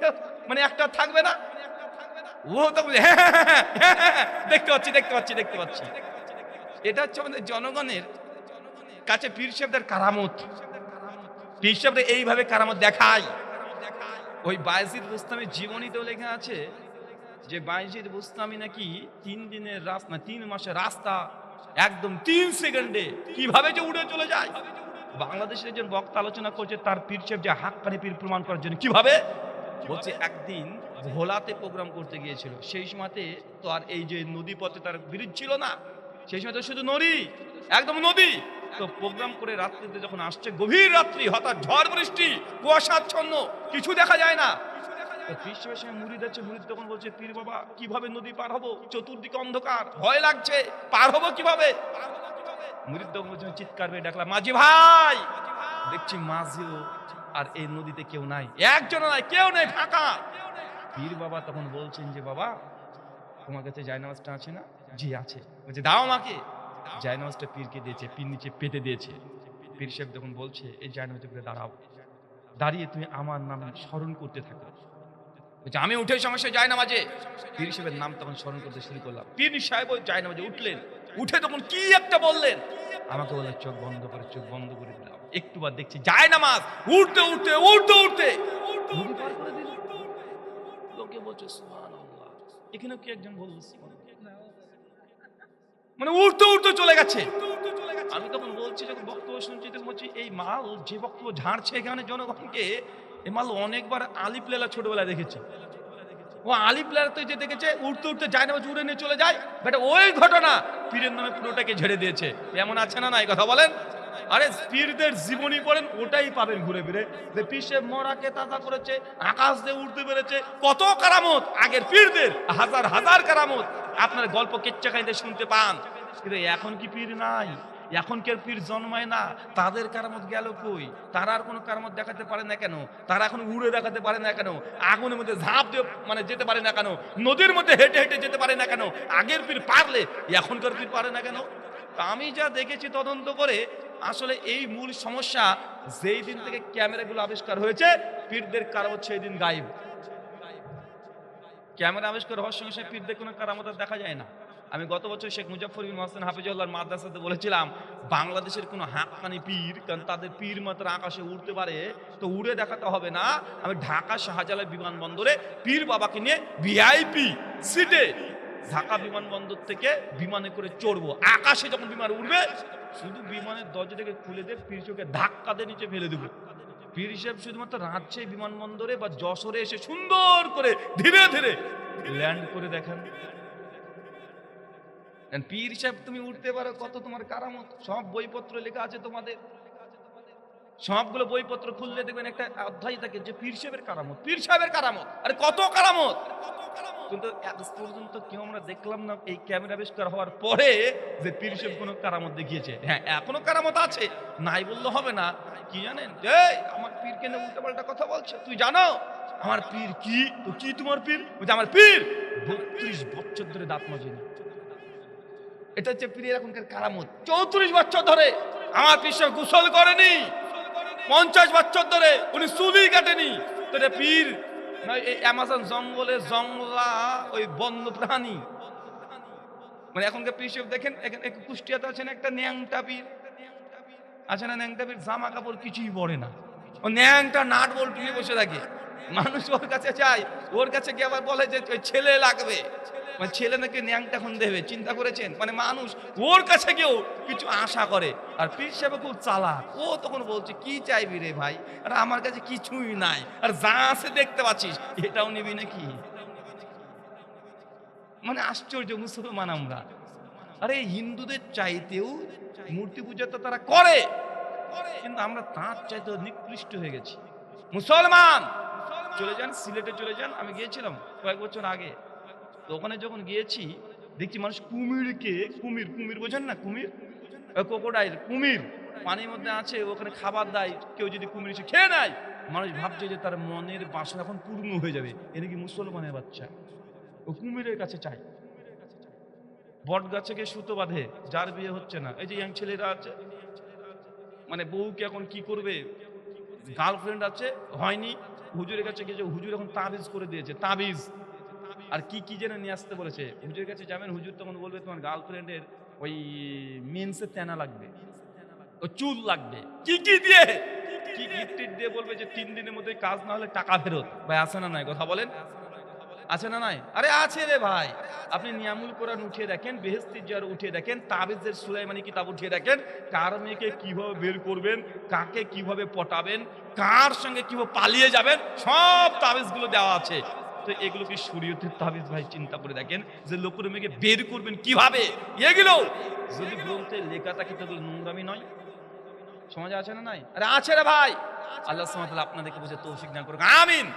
মানে একটা থাকবে না। ও তো বলে হ্যাঁ হ্যাঁ হ্যাঁ দেখতে পাচ্ছি, দেখতে পাচ্ছি, দেখতে পাচ্ছি। এটা হচ্ছে আমাদের জনগণের কাছে পীর সাহেবদের কারামত। পীর সাহেবদের এইভাবে কারামত দেখায়। ওই বায়েজিদ বুস্তামির জীবনীতেও লেখা আছে যে বায়েজিদ বুস্তামি নাকি 3 দিনের রাস্তা, 3 মাসের রাস্তা একদম 3 সেকেন্ডে কিভাবে যে উড়ে চলে যায়। বাংলাদেশের একজন বক্তা আলোচনা করছে তার পীর সাহেব যে হাক্কানি পীর প্রমাণ করার জন্য কিভাবে। বলছে একদিন ভোলাতে প্রোগ্রাম করতে গিয়েছিল, সেই সময়তে তো আর এই যে নদী পথে তার ব্রিজ ছিল না, সেই সময় তো শুধু নদী, একদম নদী। তো প্রোগ্রাম করে রাত্রিতে যখন আসছে, গভীর রাত্রি, হঠাৎ ঝড় বৃষ্টি, কুয়াশাচ্ছন্ন, কিছু দেখা যায় না। তো পীর সাহেবের সঙ্গে মুরিদ আছে, মুরিদ তখন বলছে পীর বাবা কিভাবে নদী পার হবো, চতুর্দিকে অন্ধকার, ভয় লাগছে, পার হবো কিভাবে? মুরিদ তখন বলছে চিৎকার করে ডাকলাম মাঝি ভাই, দেখছি মাঝিও আর এই নদীতে কেউ নাই, একজন নাই, কেউ নেই, ফাঁকা। পীর বাবা তখন বলছেন যে বাবা তোমার কাছে জায়নামাজটা আছে না? জি আছে। বলছে দাও আমাকে। জায়নামাজটা পীরকে দিয়েছে, পীর নিচে পেতে দিয়েছে। পীর সাহেব তখন বলছে এই জায়নামাজে করে দাঁড়াও, দাঁড়িয়ে তুমি আমার নাম স্মরণ করতে থাকো। বলছে আমি উঠে সমস্যা জায়নামাজে। পীর সাহেবের নাম তখন স্মরণ করতে শুরু করলাম। পীর সাহেব ওই জায়নামাজে উঠলেন, উঠে তখন কি একটা বললেন, আমাকে বলে চোখ বন্ধ করে দিলাম। একটু বার দেখছি যায় নামাজ উঠতে উঠতে নদী পার করে দিল। লোকে বলছে সুবহানাল্লাহ, এখানে কি একজন বলল মানে উঠতে চলে গেছে। আমি তখন বলছি, যখন বক্তব্য শুনছি তখন বলছি এই মাল যে বক্তব্য ঝাড়ছে এখানে জনগণকে, এই মাল অনেকবার আলিফ লেলা ছোটবেলায় দেখেছি। ও আলিফ লেলাতে যে দেখেছে উঠতে যায় না, উড়ে নিয়ে চলে যায়, বেটা ওই ঘটনা পীরের নামে পুরোটাকে ঝেড়ে দিয়েছে। এমন আছে না নাই কথা বলেন? আরে পীরদের জীবনী পড়েন, ওটাই পাবেন ঘুরে ফিরে যে পীর সাহেব মরাকে তাজা করেছে, আকাশ দিয়ে উঠতে পেরেছে, কত কারামত আগের পীরদের, হাজার কারামত আপনার গল্প কেচ্চা খাইতে শুনতে পান। কিন্তু এখন কি পীর নাই? এখনকার পীর জন্মায় না, তাদের কারামত গেল কই? তারা আর কোনো কারামত দেখাতে পারে না কেন? তারা এখন উড়ে দেখাতে পারে না কেন? আগুনের মধ্যে ঝাঁপ দিয়ে মানে যেতে পারে না কেন? নদীর মধ্যে হেঁটে যেতে পারে না কেন? আগের পীর পারলে এখনকার পীর পারে না কেন? আমি যা দেখেছি তদন্ত করে, আসলে এই মূল সমস্যা যেই দিন থেকে ক্যামেরাগুলো আবিষ্কার হয়েছে, পীরদের কারামত সেই দিন গায়েব। ক্যামেরা আবিষ্কার হওয়ার সঙ্গে সঙ্গে পীরদের কোনো কারামত দেখা যায় না। আমি গত বছর শেখ মুজাফফর বিন মোহসেন হাফিজুল্লাহর মাদ্রাসাতে বলেছিলাম, বাংলাদেশের কোনো হাক্কানি পীর, কারণ তাদের পীর মাত্র আকাশে উড়তে পারে, তো উড়ে দেখাতে হবে না, আমি ঢাকা শাহজালাল বিমানবন্দরে পীর বাবাকে নিয়ে ভিআইপি সিটে ঢাকা বিমানবন্দর থেকে বিমানে করে চড়বো। আকাশে যখন বিমান উঠবে, শুধু বিমানের দরজাটাকে খুলে দিয়ে পীর চোখে ধাক্কা দিয়ে নিচে ফেলে দেবো। পীর হিসেব শুধুমাত্র রাজশাহী বিমানবন্দরে বা যশোরে এসে সুন্দর করে ধীরে ধীরে ল্যান্ড করে দেখান। পীর সাহেব তুমি উঠতে পারো, কত তোমার কারামত, সব বইপত্র লেখা আছে তোমাদের। সবগুলো বইপত্র খুললে দেখবেন একটা অধ্যায় থাকে যে পীর সাহেবের কারামত, পীর সাহেবের কারামত। আরে কত কারামত! কিন্তু আজ পর্যন্ত কেউ আমরা দেখলাম না এই ক্যামেরা আবিষ্কার হওয়ার পরে যে পীর সাহেব কোনো কারামত দেখিয়েছে। হ্যাঁ, এখনো কারামত আছে, নাই বললে হবে না। কি জানেন, এই আমার পীর কেন উল্টা পাল্টা কথা বলছে? তুই জানো আমার পীর কি? তো কি তোমার পীর? বলছে আমার পীর 32 বছর ধরে দাঁত মাজেনি। এটা হচ্ছে পীরের এখনকার কারামত। 34 বছর ধরে আমার পীর সাহেব গোসল করেনি, 50 বছর ধরে উনি চুলই কাটেনি। তো এটা পীর নয়, এই অ্যামাজন জঙ্গলে জঙ্গলা ওই বন্য প্রাণী। মানে এখনকার পীর সাহেব দেখেন, কুষ্টিয়াতে আছেন একটা ন্যাংটা পীর আছে না, ন্যাংটা পীর জামা কাপড় কিছুই পরে না, ও ন্যাংটা নাট বল্টু নিয়ে বসে থাকে। মানুষ ওর কাছে চায়, ওর কাছে গিয়ে আবার বলে যে ওই ছেলে লাগবে, মানে ছেলে নাকি ন্যাংটা এখন দেবে। চিন্তা করেছেন? মানে মানুষ ওর কাছে গিয়েও কিছু আশা করে। আর পীর সাহেব খুব চালাক, ও তখন বলছে কি চাইবি রে ভাই, আর আমার কাছে কিছুই নাই, আর যা আছে দেখতে পাচ্ছিস এটাও নিবি নাকি? মানে আশ্চর্য মুসলমান আমরা। আরে হিন্দুদের চাইতেও মূর্তি পূজা তো তারা করে, কিন্তু আমরা তার চাইতেও নিকৃষ্ট হয়ে গেছি। মুসলমান চলে যান সিলেটে, চলে যান, আমি গিয়েছিলাম কয়েক বছর আগে, তো ওখানে যখন গিয়েছি দেখছি মানুষ কুমিরকে, কুমির বোঝেন না, কুমির ক্রোকোডাইল, কুমির পানির মধ্যে আছে, ওখানে খাবার দেয়, কেউ যদি কুমির এসে খেয়ে নেয়, মানুষ ভাবছে যে তার মনের বাসনা এখন পূর্ণ হয়ে যাবে। এর কি মুসলমানের বাচ্চা, ও কুমিরের কাছে চায়। বট গাছে গিয়ে সুতো বাঁধে, যার বিয়ে হচ্ছে না, এই যে ইয়াং ছেলেরা আছে, মানে বউকে এখন কি করবে, গার্লফ্রেন্ড আছে হয়নি, হুজুরের কাছে গিয়ে, হুজুর এখন তাবিজ করে দিয়েছে, তাবিজ আর কি কি যেন নিয়ে আসতে বলেছে। হুজুরের কাছে যাবেন, হুজুর তখন বলবে তোমার গার্লফ্রেন্ডের ওই মেন্সে তেনা লাগবে, ও চুল লাগবে, কি কি দিয়ে, কি গিফট দিয়ে বলবে যে 3 দিনের মধ্যে কাজ না হলে টাকা ফেরত। ভাই আছে না নাই কথা বলেন? আছে না নাই? আরে আছে রে ভাই। আপনি নিয়ামুল কোরআন উঠিয়ে দেখেন, বেহেশতি জিয়ার উঠিয়ে দেখেন, তাবিজের সুলাইমানি কিতাব উঠিয়ে দেখেন, কার মেয়েকে কিভাবে বের করবেন, কাকে কিভাবে পটাবেন, কার সঙ্গে কিভাবে পালিয়ে যাবেন, সব তাবিজগুলো দেওয়া আছে। তো এগুলো কি শরীয়তের তাবিজ? ভাই চিন্তা করে দেখেন যে লোকের মেয়েকে বের করবেন কিভাবে, এগুলো যদি গ্রন্থে লেখা থাকে তো নোংরামি নয়? সমাজে আছে না নাই? আরে আছে রে ভাই। আল্লাহ সুবহানাহু ওয়া তাআলা আপনাদেরকে বুঝে তৌফিক দান করুন, আমিন।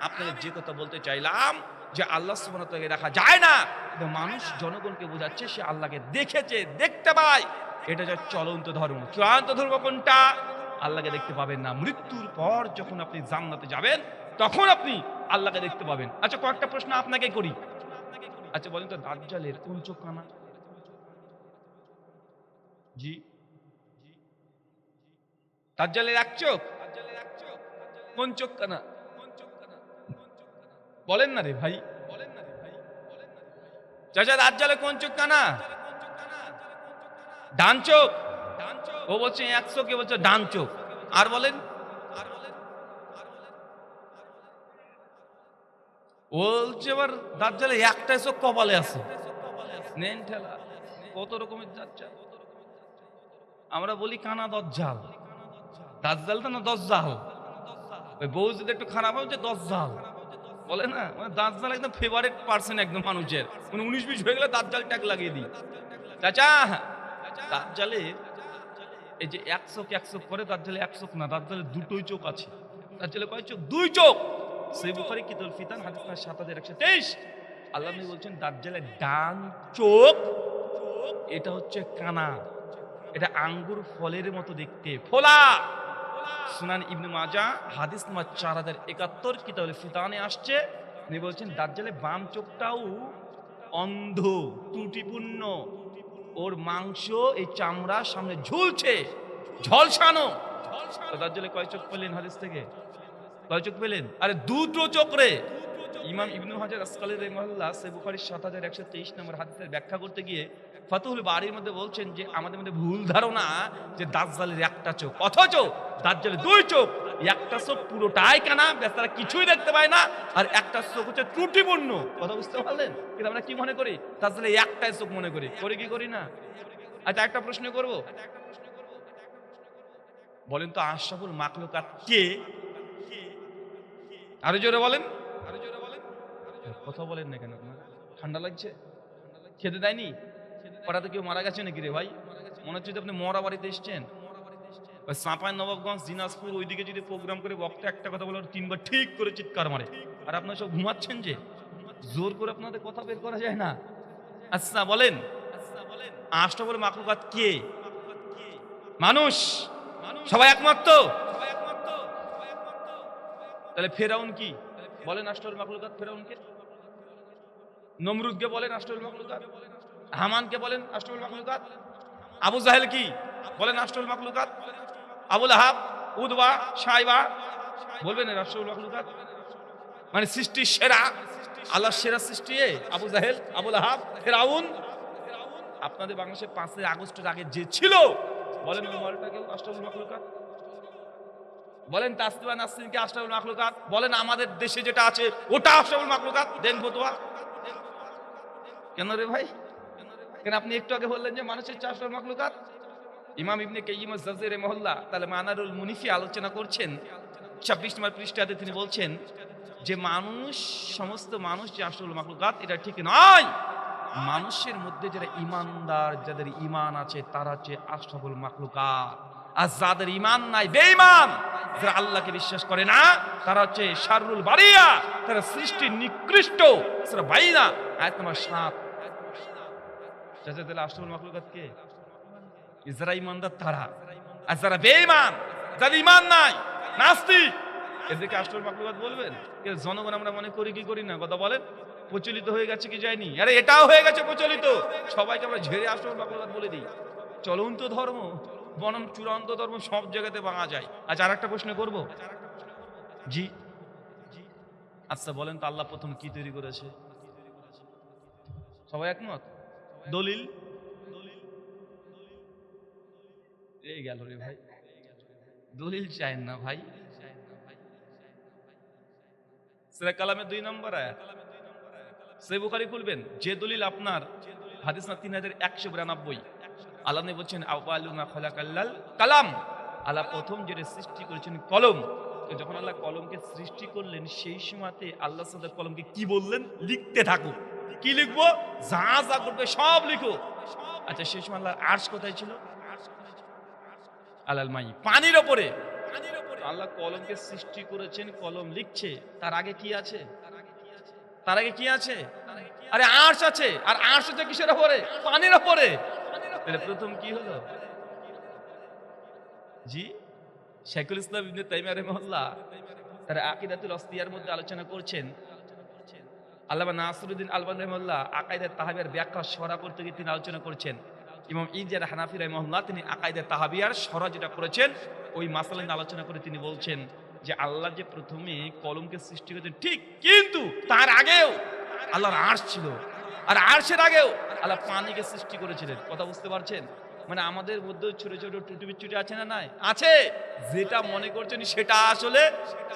আপনাদের যে কথা বলতে চাইলাম যে আল্লাহ সুবহানাহু ওয়া তাআলাকে দেখা যায় না, কিন্তু মানুষ জনগণকে বোঝাচ্ছে সে আল্লাহকে দেখেছে, দেখতে পায়। এটা যে চলন্ত ধর্ম। চূড়ান্ত ধর্ম কোনটা? আল্লাহকে দেখতে পাবেন না, মৃত্যুর পর যখন আপনি জান্নাতে যাবেন তখন আপনি আল্লাহকে দেখতে পাবেন। আচ্ছা কয়েকটা প্রশ্ন আপনাকে করি। আচ্ছা বলেন তো, দাজ্জালের কোন চোখ কানা? জি, দাজ্জালের এক চোখ, কোন চোখ কানা? বলেন না রে ভাই, চাচা দাজ্জালের কোন চোখ কানা? ডান চোখ, ও বলছে এক চোখ, কে বলছে ডান চোখ। আর বলেন, বলছে এবার দাজ্জালে একটাই চোখ কপালে আছে। নেন ঠেলা, কত রকমের দাজ্জাল। আমরা বলি কানা দজ্জাল, দাজ্জাল তো না দজ্জাল। ওই বউ যদি একটু খারাপ হয় যে দজ্জাল বলে না, মানে দাজ্জাল একদম ফেভারিট পার্সন একদম মানুষের, মানে 19-20 হয়ে গেলে দাজ্জাল ট্যাগ লাগিয়ে দিই। চাচা, দাজ্জালে এই যে এক চোখ করে, দাজ্জালে এক চোখ না, দাজ্জালে দুটোই চোখ আছে। দাজ্জালে কয় চোখ? দুই চোখ। সহিহ বুখারী কিতাবুল ফিতান হাদিস নাম্বার 7123 আল্লাহ নবী বলছেন দাজ্জালের ডান চোখ এটা হচ্ছে কানা, এটা আঙ্গুর ফলের মতো দেখতে, ফোলা। সুনান ইবনে মাজাহ হাদিস নাম্বার 4071 কিতাবুল ফিতানে আসছে, উনি বলছেন দাজ্জালের বাম চোখটাও অন্ধ, ত্রুটিপূর্ণ, ওর মাংস এই চামড়া সামনে ঝুলছে, ঝলসানো। দাজ্জালে কয় চোখ পেলেন হাদিস থেকে? কয় চোখ পেলেন? আরে দুটো চোখ রে। ইমাম ইবনে হাজার আসকালী রাহিমাহুল্লাহ সহিহ বুখারীর 7123 নম্বর হাদিসের ব্যাখ্যা করতে গিয়ে ফাতুহুল বারীর মধ্যে বলছেন যে আমাদের মধ্যে ভুল ধারণা যে দাজ্জালের একটা চোখ, অথচ দাজ্জালের দুই চোখ। একটা চোখ পুরোটাই কানা, বেচারা কিছুই দেখতে পায় না, আর একটা চোখ হচ্ছে ত্রুটিপূর্ণ। কথা বুঝতে পারলেন? কিন্তু আমরা কি মনে করি? দাজ্জালের একটাই চোখ মনে করি, করি কি করি না? আচ্ছা, একটা প্রশ্ন করব, বলেন তো আশরাফুল মাখলুকাত কে? আরো জোরে বলেন। কথা বলেন না কেন? আপনার ঠান্ডা লাগছে? খেতে দেয়নি? পাড়াতে কেউ মারা গেছে নাকি রে ভাই? মনে হচ্ছে যে আপনি মরা বাড়িতে এসছেন। চাঁপাই নবাবগঞ্জ, দিনাজপুর ওইদিকে যদি প্রোগ্রাম করে বক্তা একটা কথা বলে 3বার ঠিক করে চিৎকার মারে, আর আপনারা সব ঘুমাচ্ছেন যে, জোর করে আপনাদের কথা বের করা যায় না। আচ্ছা বলেন, আশরাফুল মাখলুকাত কে? মানুষ। সবাই একমত তো? তাহলে ফেরাউন কি? বলেন আশরাফুল মাখলুকাত ফেরাউনকে। নমরুদকে বলেন আশরাফুল মাখলুকাত। হামানকে বলেন আশরাফুল মাখলুকাত। আবু জাহেল কি? বলেন আশরাফুল মাখলুকাত। আবু লাহাব, উতবা, শাইবা, বলবেন আশরাফুল মাখলুকাত। মানে সৃষ্টির সেরা, আল্লাহর সেরা সৃষ্টি আবু জাহেল, আবু লাহাব, ফেরাউন। আপনাদের বাংলাদেশে 5ই আগস্টের আগে যে ছিল, বলেন ওই মলটাকে আশরাফুল মাখলুকাত। বলেন তাসলিমা নাসরিনকে আশরাফুল মাখলুকাত। বলেন আমাদের দেশে যেটা আছে ওটা আশরাফুল মাখলুকাত। দেন ফতোয়া। কেন রে ভাই? কেন আপনি একটু আগে বললেন যে মানুষের আশরাফুল মাখলুকাত? ইমাম ইবনে কাইয়িম আজ-জাওজিয়্যী রাহিমাহুল্লাহ তাআলা মানারুল মুনিফি আলোচনা করছেন 26 নম্বর পৃষ্ঠাতে, তিনি বলছেন যে মানুষ, সমস্ত মানুষ যে আশরাফুল মাখলুকাত এটা ঠিক নয়। মানুষের মধ্যে যারা ইমানদার, যাদের ইমান আছে তারা হচ্ছে আশরাফুল মাখলুকাত, আর যাদের ইমান নাই, বেঈমান, যারা আল্লাহকে বিশ্বাস করে না, তারা হচ্ছে শাররুল বারিয়া, তারা সৃষ্টির নিকৃষ্ট সূরা বাইনা আয়াত নম্বর 7। যাদের আশরাফুল মাখলুকাত কে? যারা ইমানদার তারা, আর যারা বেঈমান, যাদের ইমান নাই, নাস্তিক, এদেরকে আশরাফুল মাখলুকাত বলবেন? জনগণ আমরা মনে করি কি করি না? কথা বলেন। প্রচলিত হয়ে গেছে কি যায়নি? আরে এটাও হয়ে গেছে প্রচলিত, সবাইকে আমরা ঝেড়ে আশরাফুল মাখলুকাত বলে দিই। চলন্ত ধর্ম বনম চূড়ান্ত ধর্ম সব জায়গাতে পাওয়া যায়। আচ্ছা, আর একটা প্রশ্ন করব। জি, আচ্ছা বলেন তো আল্লাহ প্রথম কি তৈরি করেছে? সবাই একমত? দলিল? এই গেল রে ভাই, দলিল চাইন না ভাই। সূরা কালামের 2 নম্বর আয়াত, সহিহ বুখারী খুলবেন, যে দলিল আপনার হাদিস না 3192, আল্লাহ নবী বলছেন আউয়ালু মা খালাকাল্লাল কালাম, আল্লাহ প্রথম যেটা সৃষ্টি করেছেন কলম। তো যখন আল্লাহ কলমকে সৃষ্টি করলেন, সেই সময়তে আল্লাহ সাদা কলমকে কি বললেন? লিখতে থাকো। কি লিখবো? যা যা করবে সব লিখো। আচ্ছা, সেই সময় আল্লাহর আরশ কোথায় ছিল? আলাল মাই, পানির ওপরে। আল্লাহ কলমকে সৃষ্টি করেছেন, কলম লিখছে, তার আগে কি আছে? তার আগে কি আছে? আরে আরশ আছে, আর আরশ হচ্ছে কিসের উপরে? পানির উপরে। তাহলে প্রথম কি হলো? জি, শাইখুল ইসলাম ইবনে তাইমিয়া রাহিমাহুল্লাহ তার আকীদাতুল ওয়াসিয়ার মধ্যে আলোচনা করছেন। আল্লামা নাসিরউদ্দিন আলবানী রাহিমাহুল্লাহ আকাইদাত তাহাবিয়ার ব্যাখ্যা শরহ করতে গিয়ে তিনি আলোচনা করছেন। ইমাম ইজার হানাফি রাহিমাহুল্লাহ তিনি আকাইদাত তাহাবিয়ার শরহ যেটা করেছেন, ওই মাসালা নিয়ে আলোচনা করে তিনি বলছেন যে আল্লাহ যে প্রথমে কলমকে সৃষ্টি করেছেন ঠিক, কিন্তু তার আগেও আল্লাহর আরশ ছিল, আর আরশের আগেও আল্লাহ পানিকে সৃষ্টি করেছিলেন। কথা বুঝতে পারছেন? মানে আমাদের মধ্যে ছোট ছোট টুটি বিচ্ছুটি আছে না? নাই আছে। যেটা মনে করছেন সেটা আসলে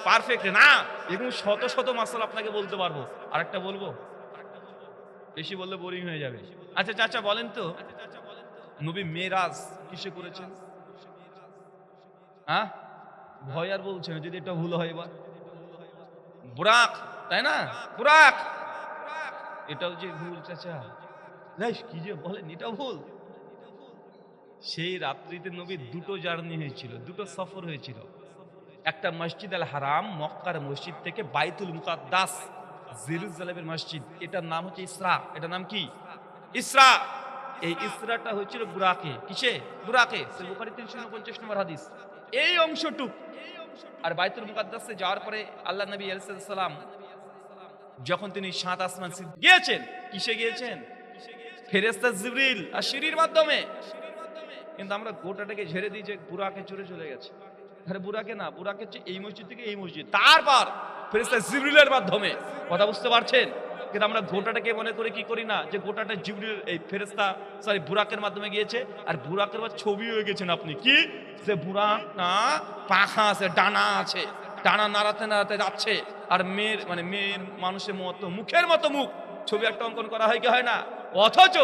পারফেক্ট না। এরকম শত শত মাসালা আপনাকে বলতে পারবো। আরেকটা বলবো, বেশি বললে বোরিং হয়ে যাবে। আচ্ছা চাচা বলেন তো, নবী মেরাজ কিসে করেছেন? হ্যাঁ, ভয় আর বলছেন যদি এটা ভুল হয় এবার। বুরাক, তাই না? বুরাক, এটাও যে ভুল চাচা। কি যে বলেন, এটাও ভুল। সেই রাত্রিতে নবী দুটো জার্নি হয়েছিল, দুটো সফর হয়েছিল। একটা মসজিদ আল হারাম, মক্কার মসজিদ থেকে বাইতুল মুকাদ্দাস জেরুজালেমের মসজিদ, এটার নাম হচ্ছে ইসরা। এটার নাম কি? ইসরা। এই ইসরাটা হয়েছিল বুরাকে। কিসে? বুরাকে। সহিহ বুখারী 349 নম্বর হাদিস। এই অংশটুক। আর বাইতুল মুকাদ্দাসে যাওয়ার পরে আল্লাহ নবী আলাইহিস সালাম যখন তিনি 7 আসমান গিয়েছেন, কিসে গিয়েছেন? ফেরেশতা জিবরিল আর সিঁড়ির মাধ্যমে। কিন্তু আমরা গোটাটাকে ঝেড়ে দিয়ে যে বুরাকে চড়ে চলে গেছে। আরে বুরাকে না, বুরাকে হচ্ছে এই মসজিদ থেকে এই মসজিদ, তারপর ফেরেশতা জিবরিলের মাধ্যমে। কথা বুঝতে পারছেন? কিন্তু আমরা গোটাটাকে মনে করে কি করি না যে গোটাটা জিবরিল এই ফেরেশতা বুরাকের মাধ্যমে গিয়েছে। আর বুরাকের বা ছবি হয়ে গেছেন আপনি কি, যে বুরাক না পাখা আছে, ডানা আছে, ডানা নাড়াতে নাড়াতে যাচ্ছে। আর মেয়ের মানুষের মতো, মুখের মতো মুখ, ছবি একটা অঙ্কন করা হয় কি হয় না? অথচ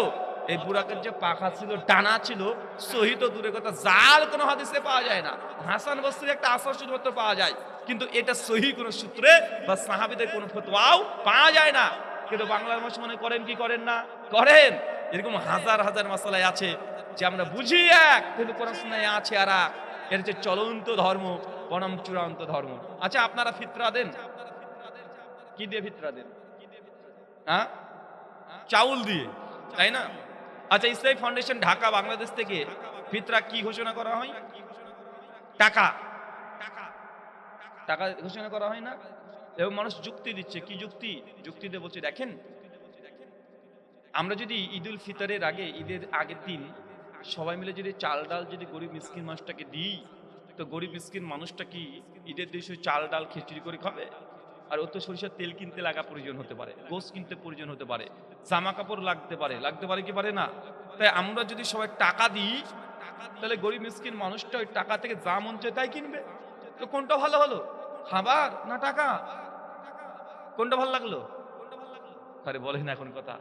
এই বুরাকের যে পাখা ছিল, ডানা ছিল, সহি তো দূরের কথা, জাল কোনো হাদিসে পাওয়া যায় না। হাসান বসরির একটা আসর শুধুমাত্র পাওয়া যায়, কিন্তু এটা সহি কোনো সূত্রে বা সাহাবীদের কোনো ফতোয়াও পাওয়া যায় না। কিন্তু বাংলার মানুষ মনে করেন কি করেন না? করেন। এরকম হাজার হাজার মাসালায় আছে যে আমরা বুঝি এক, কিন্তু কোরআন সুন্নাহয় আছে আর এক। এর হচ্ছে চলন্ত ধর্ম, বনাম চূড়ান্ত ধর্ম। আচ্ছা আপনারা ফিতরা দেন, কি দিয়ে ফিতরা দেন? হ্যাঁ, চাউল দিয়ে, তাই না? আচ্ছা, ইসলামী ফাউন্ডেশন ঢাকা বাংলাদেশ থেকে ফিতরা কি ঘোষণা করা হয়? টাকা। টাকা ঘোষণা করা হয় না? এবং মানুষ যুক্তি দিচ্ছে। কি যুক্তি? যুক্তি দিয়ে বলছে, দেখেন আমরা যদি ঈদুল ফিতরের আগে, ঈদের আগের দিন সবাই মিলে যদি চাল ডাল যদি গরিব মিসকিন মানুষটাকে দিই, তো গরিব মিসকিন মানুষটা কি ঈদের দিন চাল ডাল খিচুড়ি করে খাবে? আর ও তো সরিষার তেল কিনতে লাগা প্রয়োজন হতে পারে, গোশ কিনতে প্রয়োজন হতে পারে, জামা কাপড় লাগতে পারে কি পারে না? তাই আমরা যদি সবাই টাকা দিই, তাহলে গরিব মিসকিন মানুষটা ওই টাকা থেকে যা মন চায় তাই কিনবে। তো কোনটা ভালো হলো, খাবার না টাকা? কোনটা ভালো লাগলো? আরে বলেন না এখন কথা,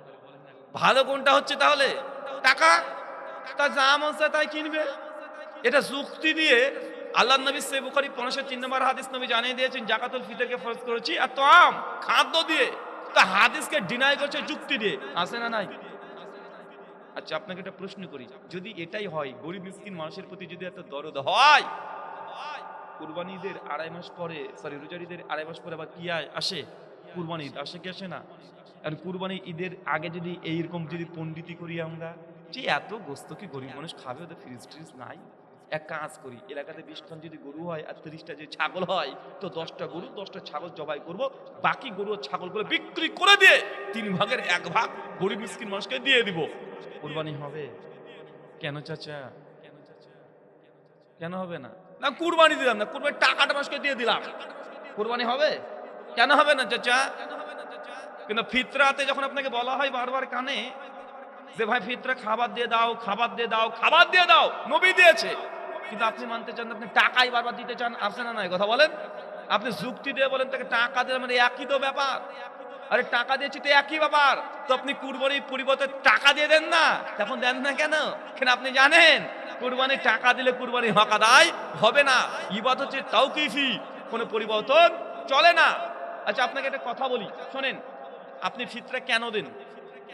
ভালো কোনটা হচ্ছে তাহলে? টাকা। তা যা মন চায় তাই কিনবে। এটা যুক্তি দিয়ে আল্লাহ নবী সহিহ বুখারী 503 নম্বর হাদিস নবী জানিয়ে দিয়েছেন যাকাতুল ফিতরকে ফরজ করেছি আর তাম খাদ্য দিয়ে। তা হাদিসকে ডিনাই করছে যুক্তি দিয়ে, আছে না নাই? আচ্ছা আপনাকে একটা প্রশ্ন করি, যদি এটাই হয়, গরিব মিসকিন মানুষের প্রতি যদি এত দরদ হয়, কুরবানি ঈদের 2.5 মাস পরে, রোজার ঈদের 2.5 মাস পরে আবার কি আসে? কুরবানি ঈদ আসে কি আসে না? আর কুরবানি ঈদের আগে যদি এইরকম যদি পণ্ডিতি করি আমরা, যে এত গোস্ত কি গরিব মানুষ খাবে, ওদের ফ্রিজ ট্রিজ নাই, এক কাজ করি, এলাকাতে 20 খান যদি গরু হয় আর 30টা যদি ছাগল হয়, তো 10টা গরু 10টা ছাগল জবাই করব, বাকি গরু ও ছাগলগুলো বিক্রি করে দিয়ে 3 ভাগের 1 ভাগ গরিব মিসকিন মানুষকে দিয়ে দিব। কুরবানি হবে? কেন চাচা, কেন হবে না? না কুরবানি দিলাম না, কুরবানির টাকাটা মানুষকে দিয়ে দিলাম, কুরবানি হবে? কেন হবে না চাচা? কিন্তু ফিতরাতে যখন আপনাকে বলা হয় বারবার কানে যে ভাই ফিতরা খাবার দিয়ে দাও, খাবার দিয়ে দাও, খাবার দিয়ে দাও, নবী দিয়েছে, কিন্তু আপনি মানতে চান, আপনি টাকাই বারবার দিতে চান, আছে না নাই? কথা বলেন। আপনি যুক্তি দিয়ে বলেন তাকে টাকা দিলে মানে একই তো ব্যাপার। আরে টাকা দিয়েছি তো একই ব্যাপার, তো আপনি কুরবানির পরিবর্তে টাকা দিয়ে দেন না, তখন দেন না কেন? কেন আপনি জানেন কুরবানি টাকা দিলে কুরবানি হক আদায় হবে না। ইবাদত হচ্ছে তাওকিফি, কোনো পরিবর্তন চলে না। আচ্ছা আপনাকে একটা কথা বলি, শোনেন, আপনি ফিতরা কেন দেন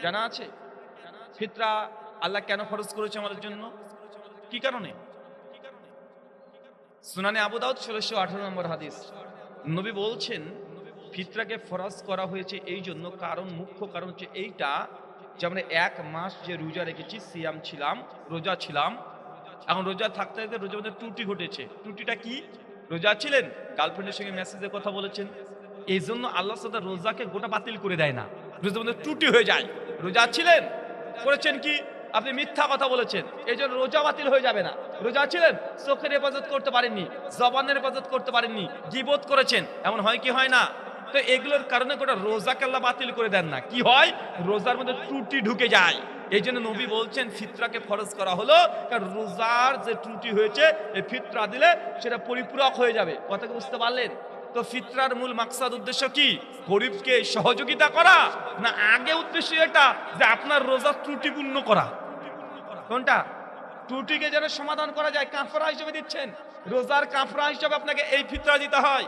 জানা আছে? ফিতরা আল্লাহ কেন ফরজ করেছে আমাদের জন্য? কি কারণে? সুনানে আবু দাউদ 1618 নম্বর হাদিস, নবী বলছেন ফিতরাকে ফরজ করা হয়েছে এই জন্য, কারণ মুখ্য কারণ হচ্ছে এইটা যে আমরা 1 মাস যে রোজা রেখেছি, সিয়াম ছিলাম, রোজা ছিলাম, এখন রোজা থাকতে থাকতে রোজার মধ্যে ত্রুটি ঘটেছে। ত্রুটিটা কি? রোজা ছিলেন, গার্লফ্রেন্ডের সঙ্গে মেসেজে কথা বলেছেন, এই জন্য আল্লাহ সাদা রোজাকে গোটা বাতিল করে দেয় না, রোজার মধ্যে ত্রুটি হয়ে যায়। রোজা ছিলেন, করেছেন কি? আপনি মিথ্যা কথা বলেছেন, এই জন্য রোজা বাতিল হয়ে যাবে না। রোজা ছিলেন, চোখের হেফাজত করতে পারেননি, জবানের হেফাজত করতে পারেননি, গীবত করেছেন, এমন হয় কি হয় না? তো এগুলোর কারণে গোটা রোজাকে আল্লাহ বাতিল করে দেন না। কি হয়? রোজার মধ্যে ত্রুটি ঢুকে যায়, এই জন্য নবী বলছেন ফিতরাকে ফরজ করা হলো, কারণ রোজার যে ত্রুটি হয়েছে এই ফিতরা দিলে সেটা পরিপূরক হয়ে যাবে। কথাকে বুঝতে পারলেন? তো ফিতরার মূল মাকসাদ উদ্দেশ্য কি? গরিবকে সহযোগিতা করা, না আগে উদ্দেশ্য এটা যে আপনার রোজার ত্রুটিপূর্ণ করা? কোনটা? ত্রুটিকে যেন সমাধান করা যায়, কাফারা হিসেবে দিচ্ছেন, রোজার কাফারা হিসেবে আপনাকে এই ফিতরা দিতে হয়।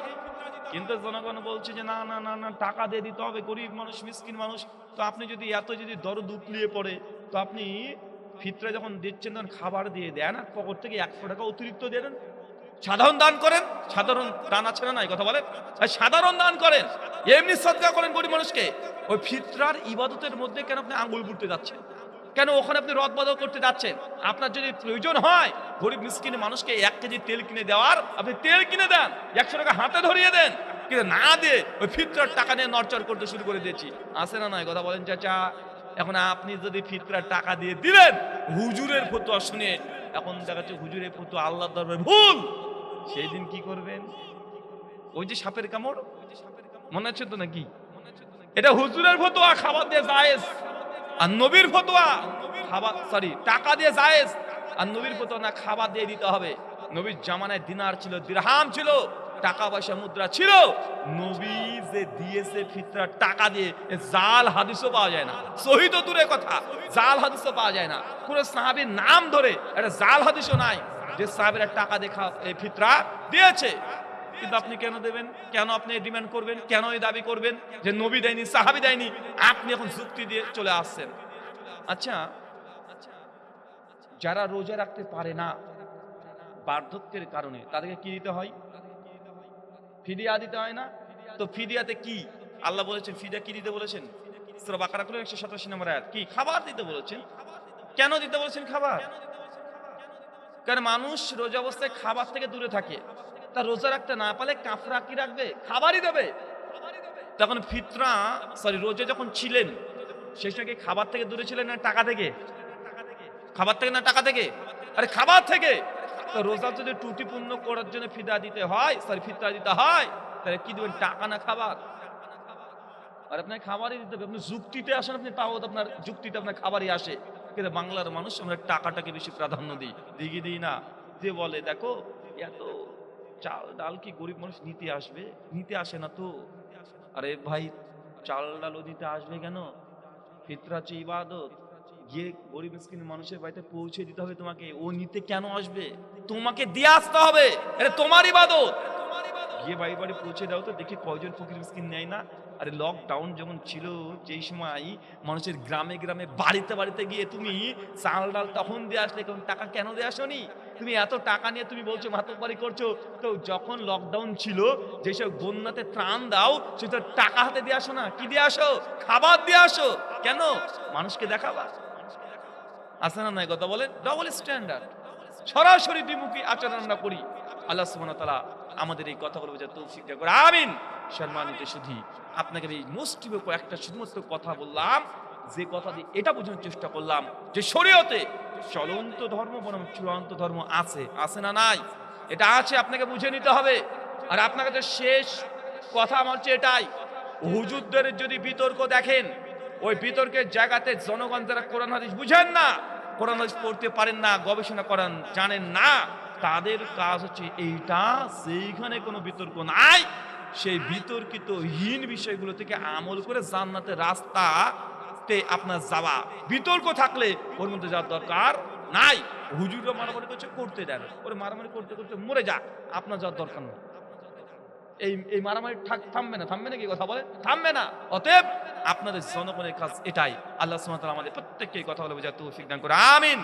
কিন্তু জনগণ বলছে যে না না না না, টাকা দিয়ে দিতে হবে, গরিব মানুষ, মিসকিন মানুষ। তো আপনি যদি এত যদি দরদ উতলিয়ে পড়ে, তো আপনি ফিতরা যখন দিচ্ছেন তখন খাবার দিয়ে দেন, আর পকেট থেকে 100 টাকা অতিরিক্ত দিয়ে দেন। সাধারণ দান করেন, সাধারণ দান আছে না নাই কথা বলেন, সাধারণ দান করেন, এমনি সদকা করেন গরিব মানুষকে। ওই ফিতরার ইবাদতের মধ্যে কেন আপনি আঙ্গুল বুড়তে যাচ্ছেন? কেন ওখানে আপনি রদ বদল করতে যাচ্ছেন? আপনার যদি প্রয়োজন হয় গরিব মিসকিন মানুষকে 1 কেজি তেল কিনে দেওয়ার, আপনি তেল কিনে দেন, 100 টাকা হাতে ধরিয়ে দেন। কিন্তু না দিয়ে ওই ফিতরার টাকা নিয়ে নড়চড় করতে শুরু করে দিয়েছি, আছে না নাই কথা বলেন চাচা? এখন আপনি যদি ফিতরার টাকা দিয়ে দিলেন, হুজুরের ফতোয়া শুনে, এখন দেখা যাচ্ছে হুজুরের ফতোয়া আল্লাহর দরবারে ভুল, সেই দিন কি করবেন? ওই যে সাপের কামড়, মনে আছে তো নাকি? এটা হুজুরের ফতোয়া খাবার দিয়ে জায়েজ, আর নবীর ফতোয়া খাবার টাকা দিয়ে জায়েজ, আর নবীর ফতোয়া না খাবার দিয়ে দিতে হবে। নবীর জামানায় দিনার ছিল, দিরহাম ছিল, টাকা পয়সা মুদ্রা ছিল। নবী যে দিয়েছে ফিতরা টাকা দিয়ে, জাল হাদিসও পাওয়া যায় না। সহিহ তো দূরের কথা, জাল হাদিসও পাওয়া যায় না। কোন সাহাবীর নাম ধরে একটা জাল হাদিসও নাই যে সাহাবীরা টাকা দেখা এই ফিতরা দিয়েছে। কিন্তু আপনি কেন দেবেন? কেন আপনি ডিমান্ড করবেন? কেন এই দাবি করবেন যে নবী দেয়নি, সাহাবী দেয়নি? আপনি এখন যুক্তি দিয়ে চলে আসছেন। আচ্ছা, যারা রোজা রাখতে পারে না বার্ধক্যের কারণে, তাদেরকে কি দিতে হয়? ফিদিয়া দিতে হয় না? তো ফিদিয়াতে কি আল্লাহ বলেছেন? ফিদিয়া কি দিতে বলেছেন? সূরা বাকারা 187 নম্বর আয়াত, কি খাবার দিতে বলেছেন। কেন দিতে বলেছেন খাবার? কারণ মানুষ রোজা অবস্থায় খাবার থেকে দূরে থাকে, তা রোজা রাখতে না পারলে কাফরা কি রাখবে? খাবারই দেবে। তখন ফিতরা রোজা যখন ছিলেন সেই সময় কি খাবার থেকে দূরে ছিলেন না টাকা থেকে? খাবার থেকে না টাকা থেকে? আরে খাবার থেকে। তো রোজা যদি ত্রুটিপূর্ণ করার জন্য ফিদা দিতে হয়, ফিতরা দিতে হয়, তাহলে কি দিবেন? টাকা না খাবার? আর আপনার খাবারই দিতে হবে। আপনি যুক্তিতে আসেন, আপনি তাও আপনার যুক্তিতে আপনার খাবারই আসে। কিন্তু বাংলার মানুষ আমরা টাকাটাকে বেশি প্রাধান্য দিই না। যে বলে দেখো এত চাল ডাল কি গরিব মানুষ নিতে আসবে? নিতে আসে না তো। আরে ভাই, চাল ডালও দিতে আসবে কেন? ফিতরা হচ্ছে ইবাদত, গিয়ে গরিব মিসকিন মানুষের বাড়িতে পৌঁছে দিতে হবে তোমাকে। ও নিতে কেন আসবে? তোমাকে দিয়ে আসতে হবে, এটা তোমার ইবাদত। গিয়ে বাড়ি বাড়ি পৌঁছে দাও তো দেখি কয়জন ফকির মিসকিন নেয় না। আরে লকডাউন যখন ছিল, যেই সময় মানুষের গ্রামে গ্রামে বাড়িতে বাড়িতে গিয়ে তুমি চাল ডাল তখন দিয়ে আসলে, কারণ টাকা কেন দিয়ে আসনি? তুমি এত টাকা নিয়ে তুমি বলছো মাতব্বরি করছো, তো যখন লকডাউন ছিল যেসব বন্যাতে ত্রাণ দাও, সেটা টাকা হাতে দিয়ে আসো না, কি দিয়ে আসো? খাবার দিয়ে আসো। কেন? মানুষকে দেখাবা? আছে না নাই কথা বলেন? ডবল স্ট্যান্ডার্ড, সরাসরি দ্বিমুখী আচরণ আমরা করি। আল্লাহ সুবহানাহু ওয়া তাআলা আমাদের এই কথাগুলো বোঝার তৌফিক দান করুন, আমিন। সম্মানিত সুধী, আপনাকে এই মুষ্টিমেয় কয়েকটা শুধুমাত্র কথা বললাম, যে কথা দিয়ে এটা বোঝানোর চেষ্টা করলাম যে শরীয়তে চলন্ত ধর্ম বনাম চূড়ান্ত ধর্ম আছে না নাই? এটা আছে, আপনাকে বুঝে নিতে হবে। আর আপনার কাছে শেষ কথা আমার হচ্ছে এটাই, হুজুরদের যদি বিতর্ক দেখেন, ওই বিতর্কের জায়গাতে জনগণ যারা কোরআন হাদিস বুঝেন না, কোরআন হাদিস পড়তে পারেন না, গবেষণা করেন জানেন না, তাদের কাজ হচ্ছে এইটা, সেইখানে কোনো বিতর্ক নাই, সেই বিতর্কিত হীন বিষয়গুলো থেকে আমল করে জান্নাতের রাস্তাতে আপনার যাওয়া। বিতর্ক থাকলে ওর মধ্যে যাওয়ার দরকার নাই। হুজুররা মারামারি করতে দেন, ওরে মারামারি করতে করতে মরে যা, আপনার যাওয়ার দরকার নেই। এই মারামারি থামবে নাকি কথা বলে? থামবে না। অতএব আপনাদের জনগণের কাজ এটাই। আল্লাহ সুবহানাহু ওয়া তাআলা আমাদের প্রত্যেককে কথা বলে বোঝার তৌফিক দান করুন, আমিন।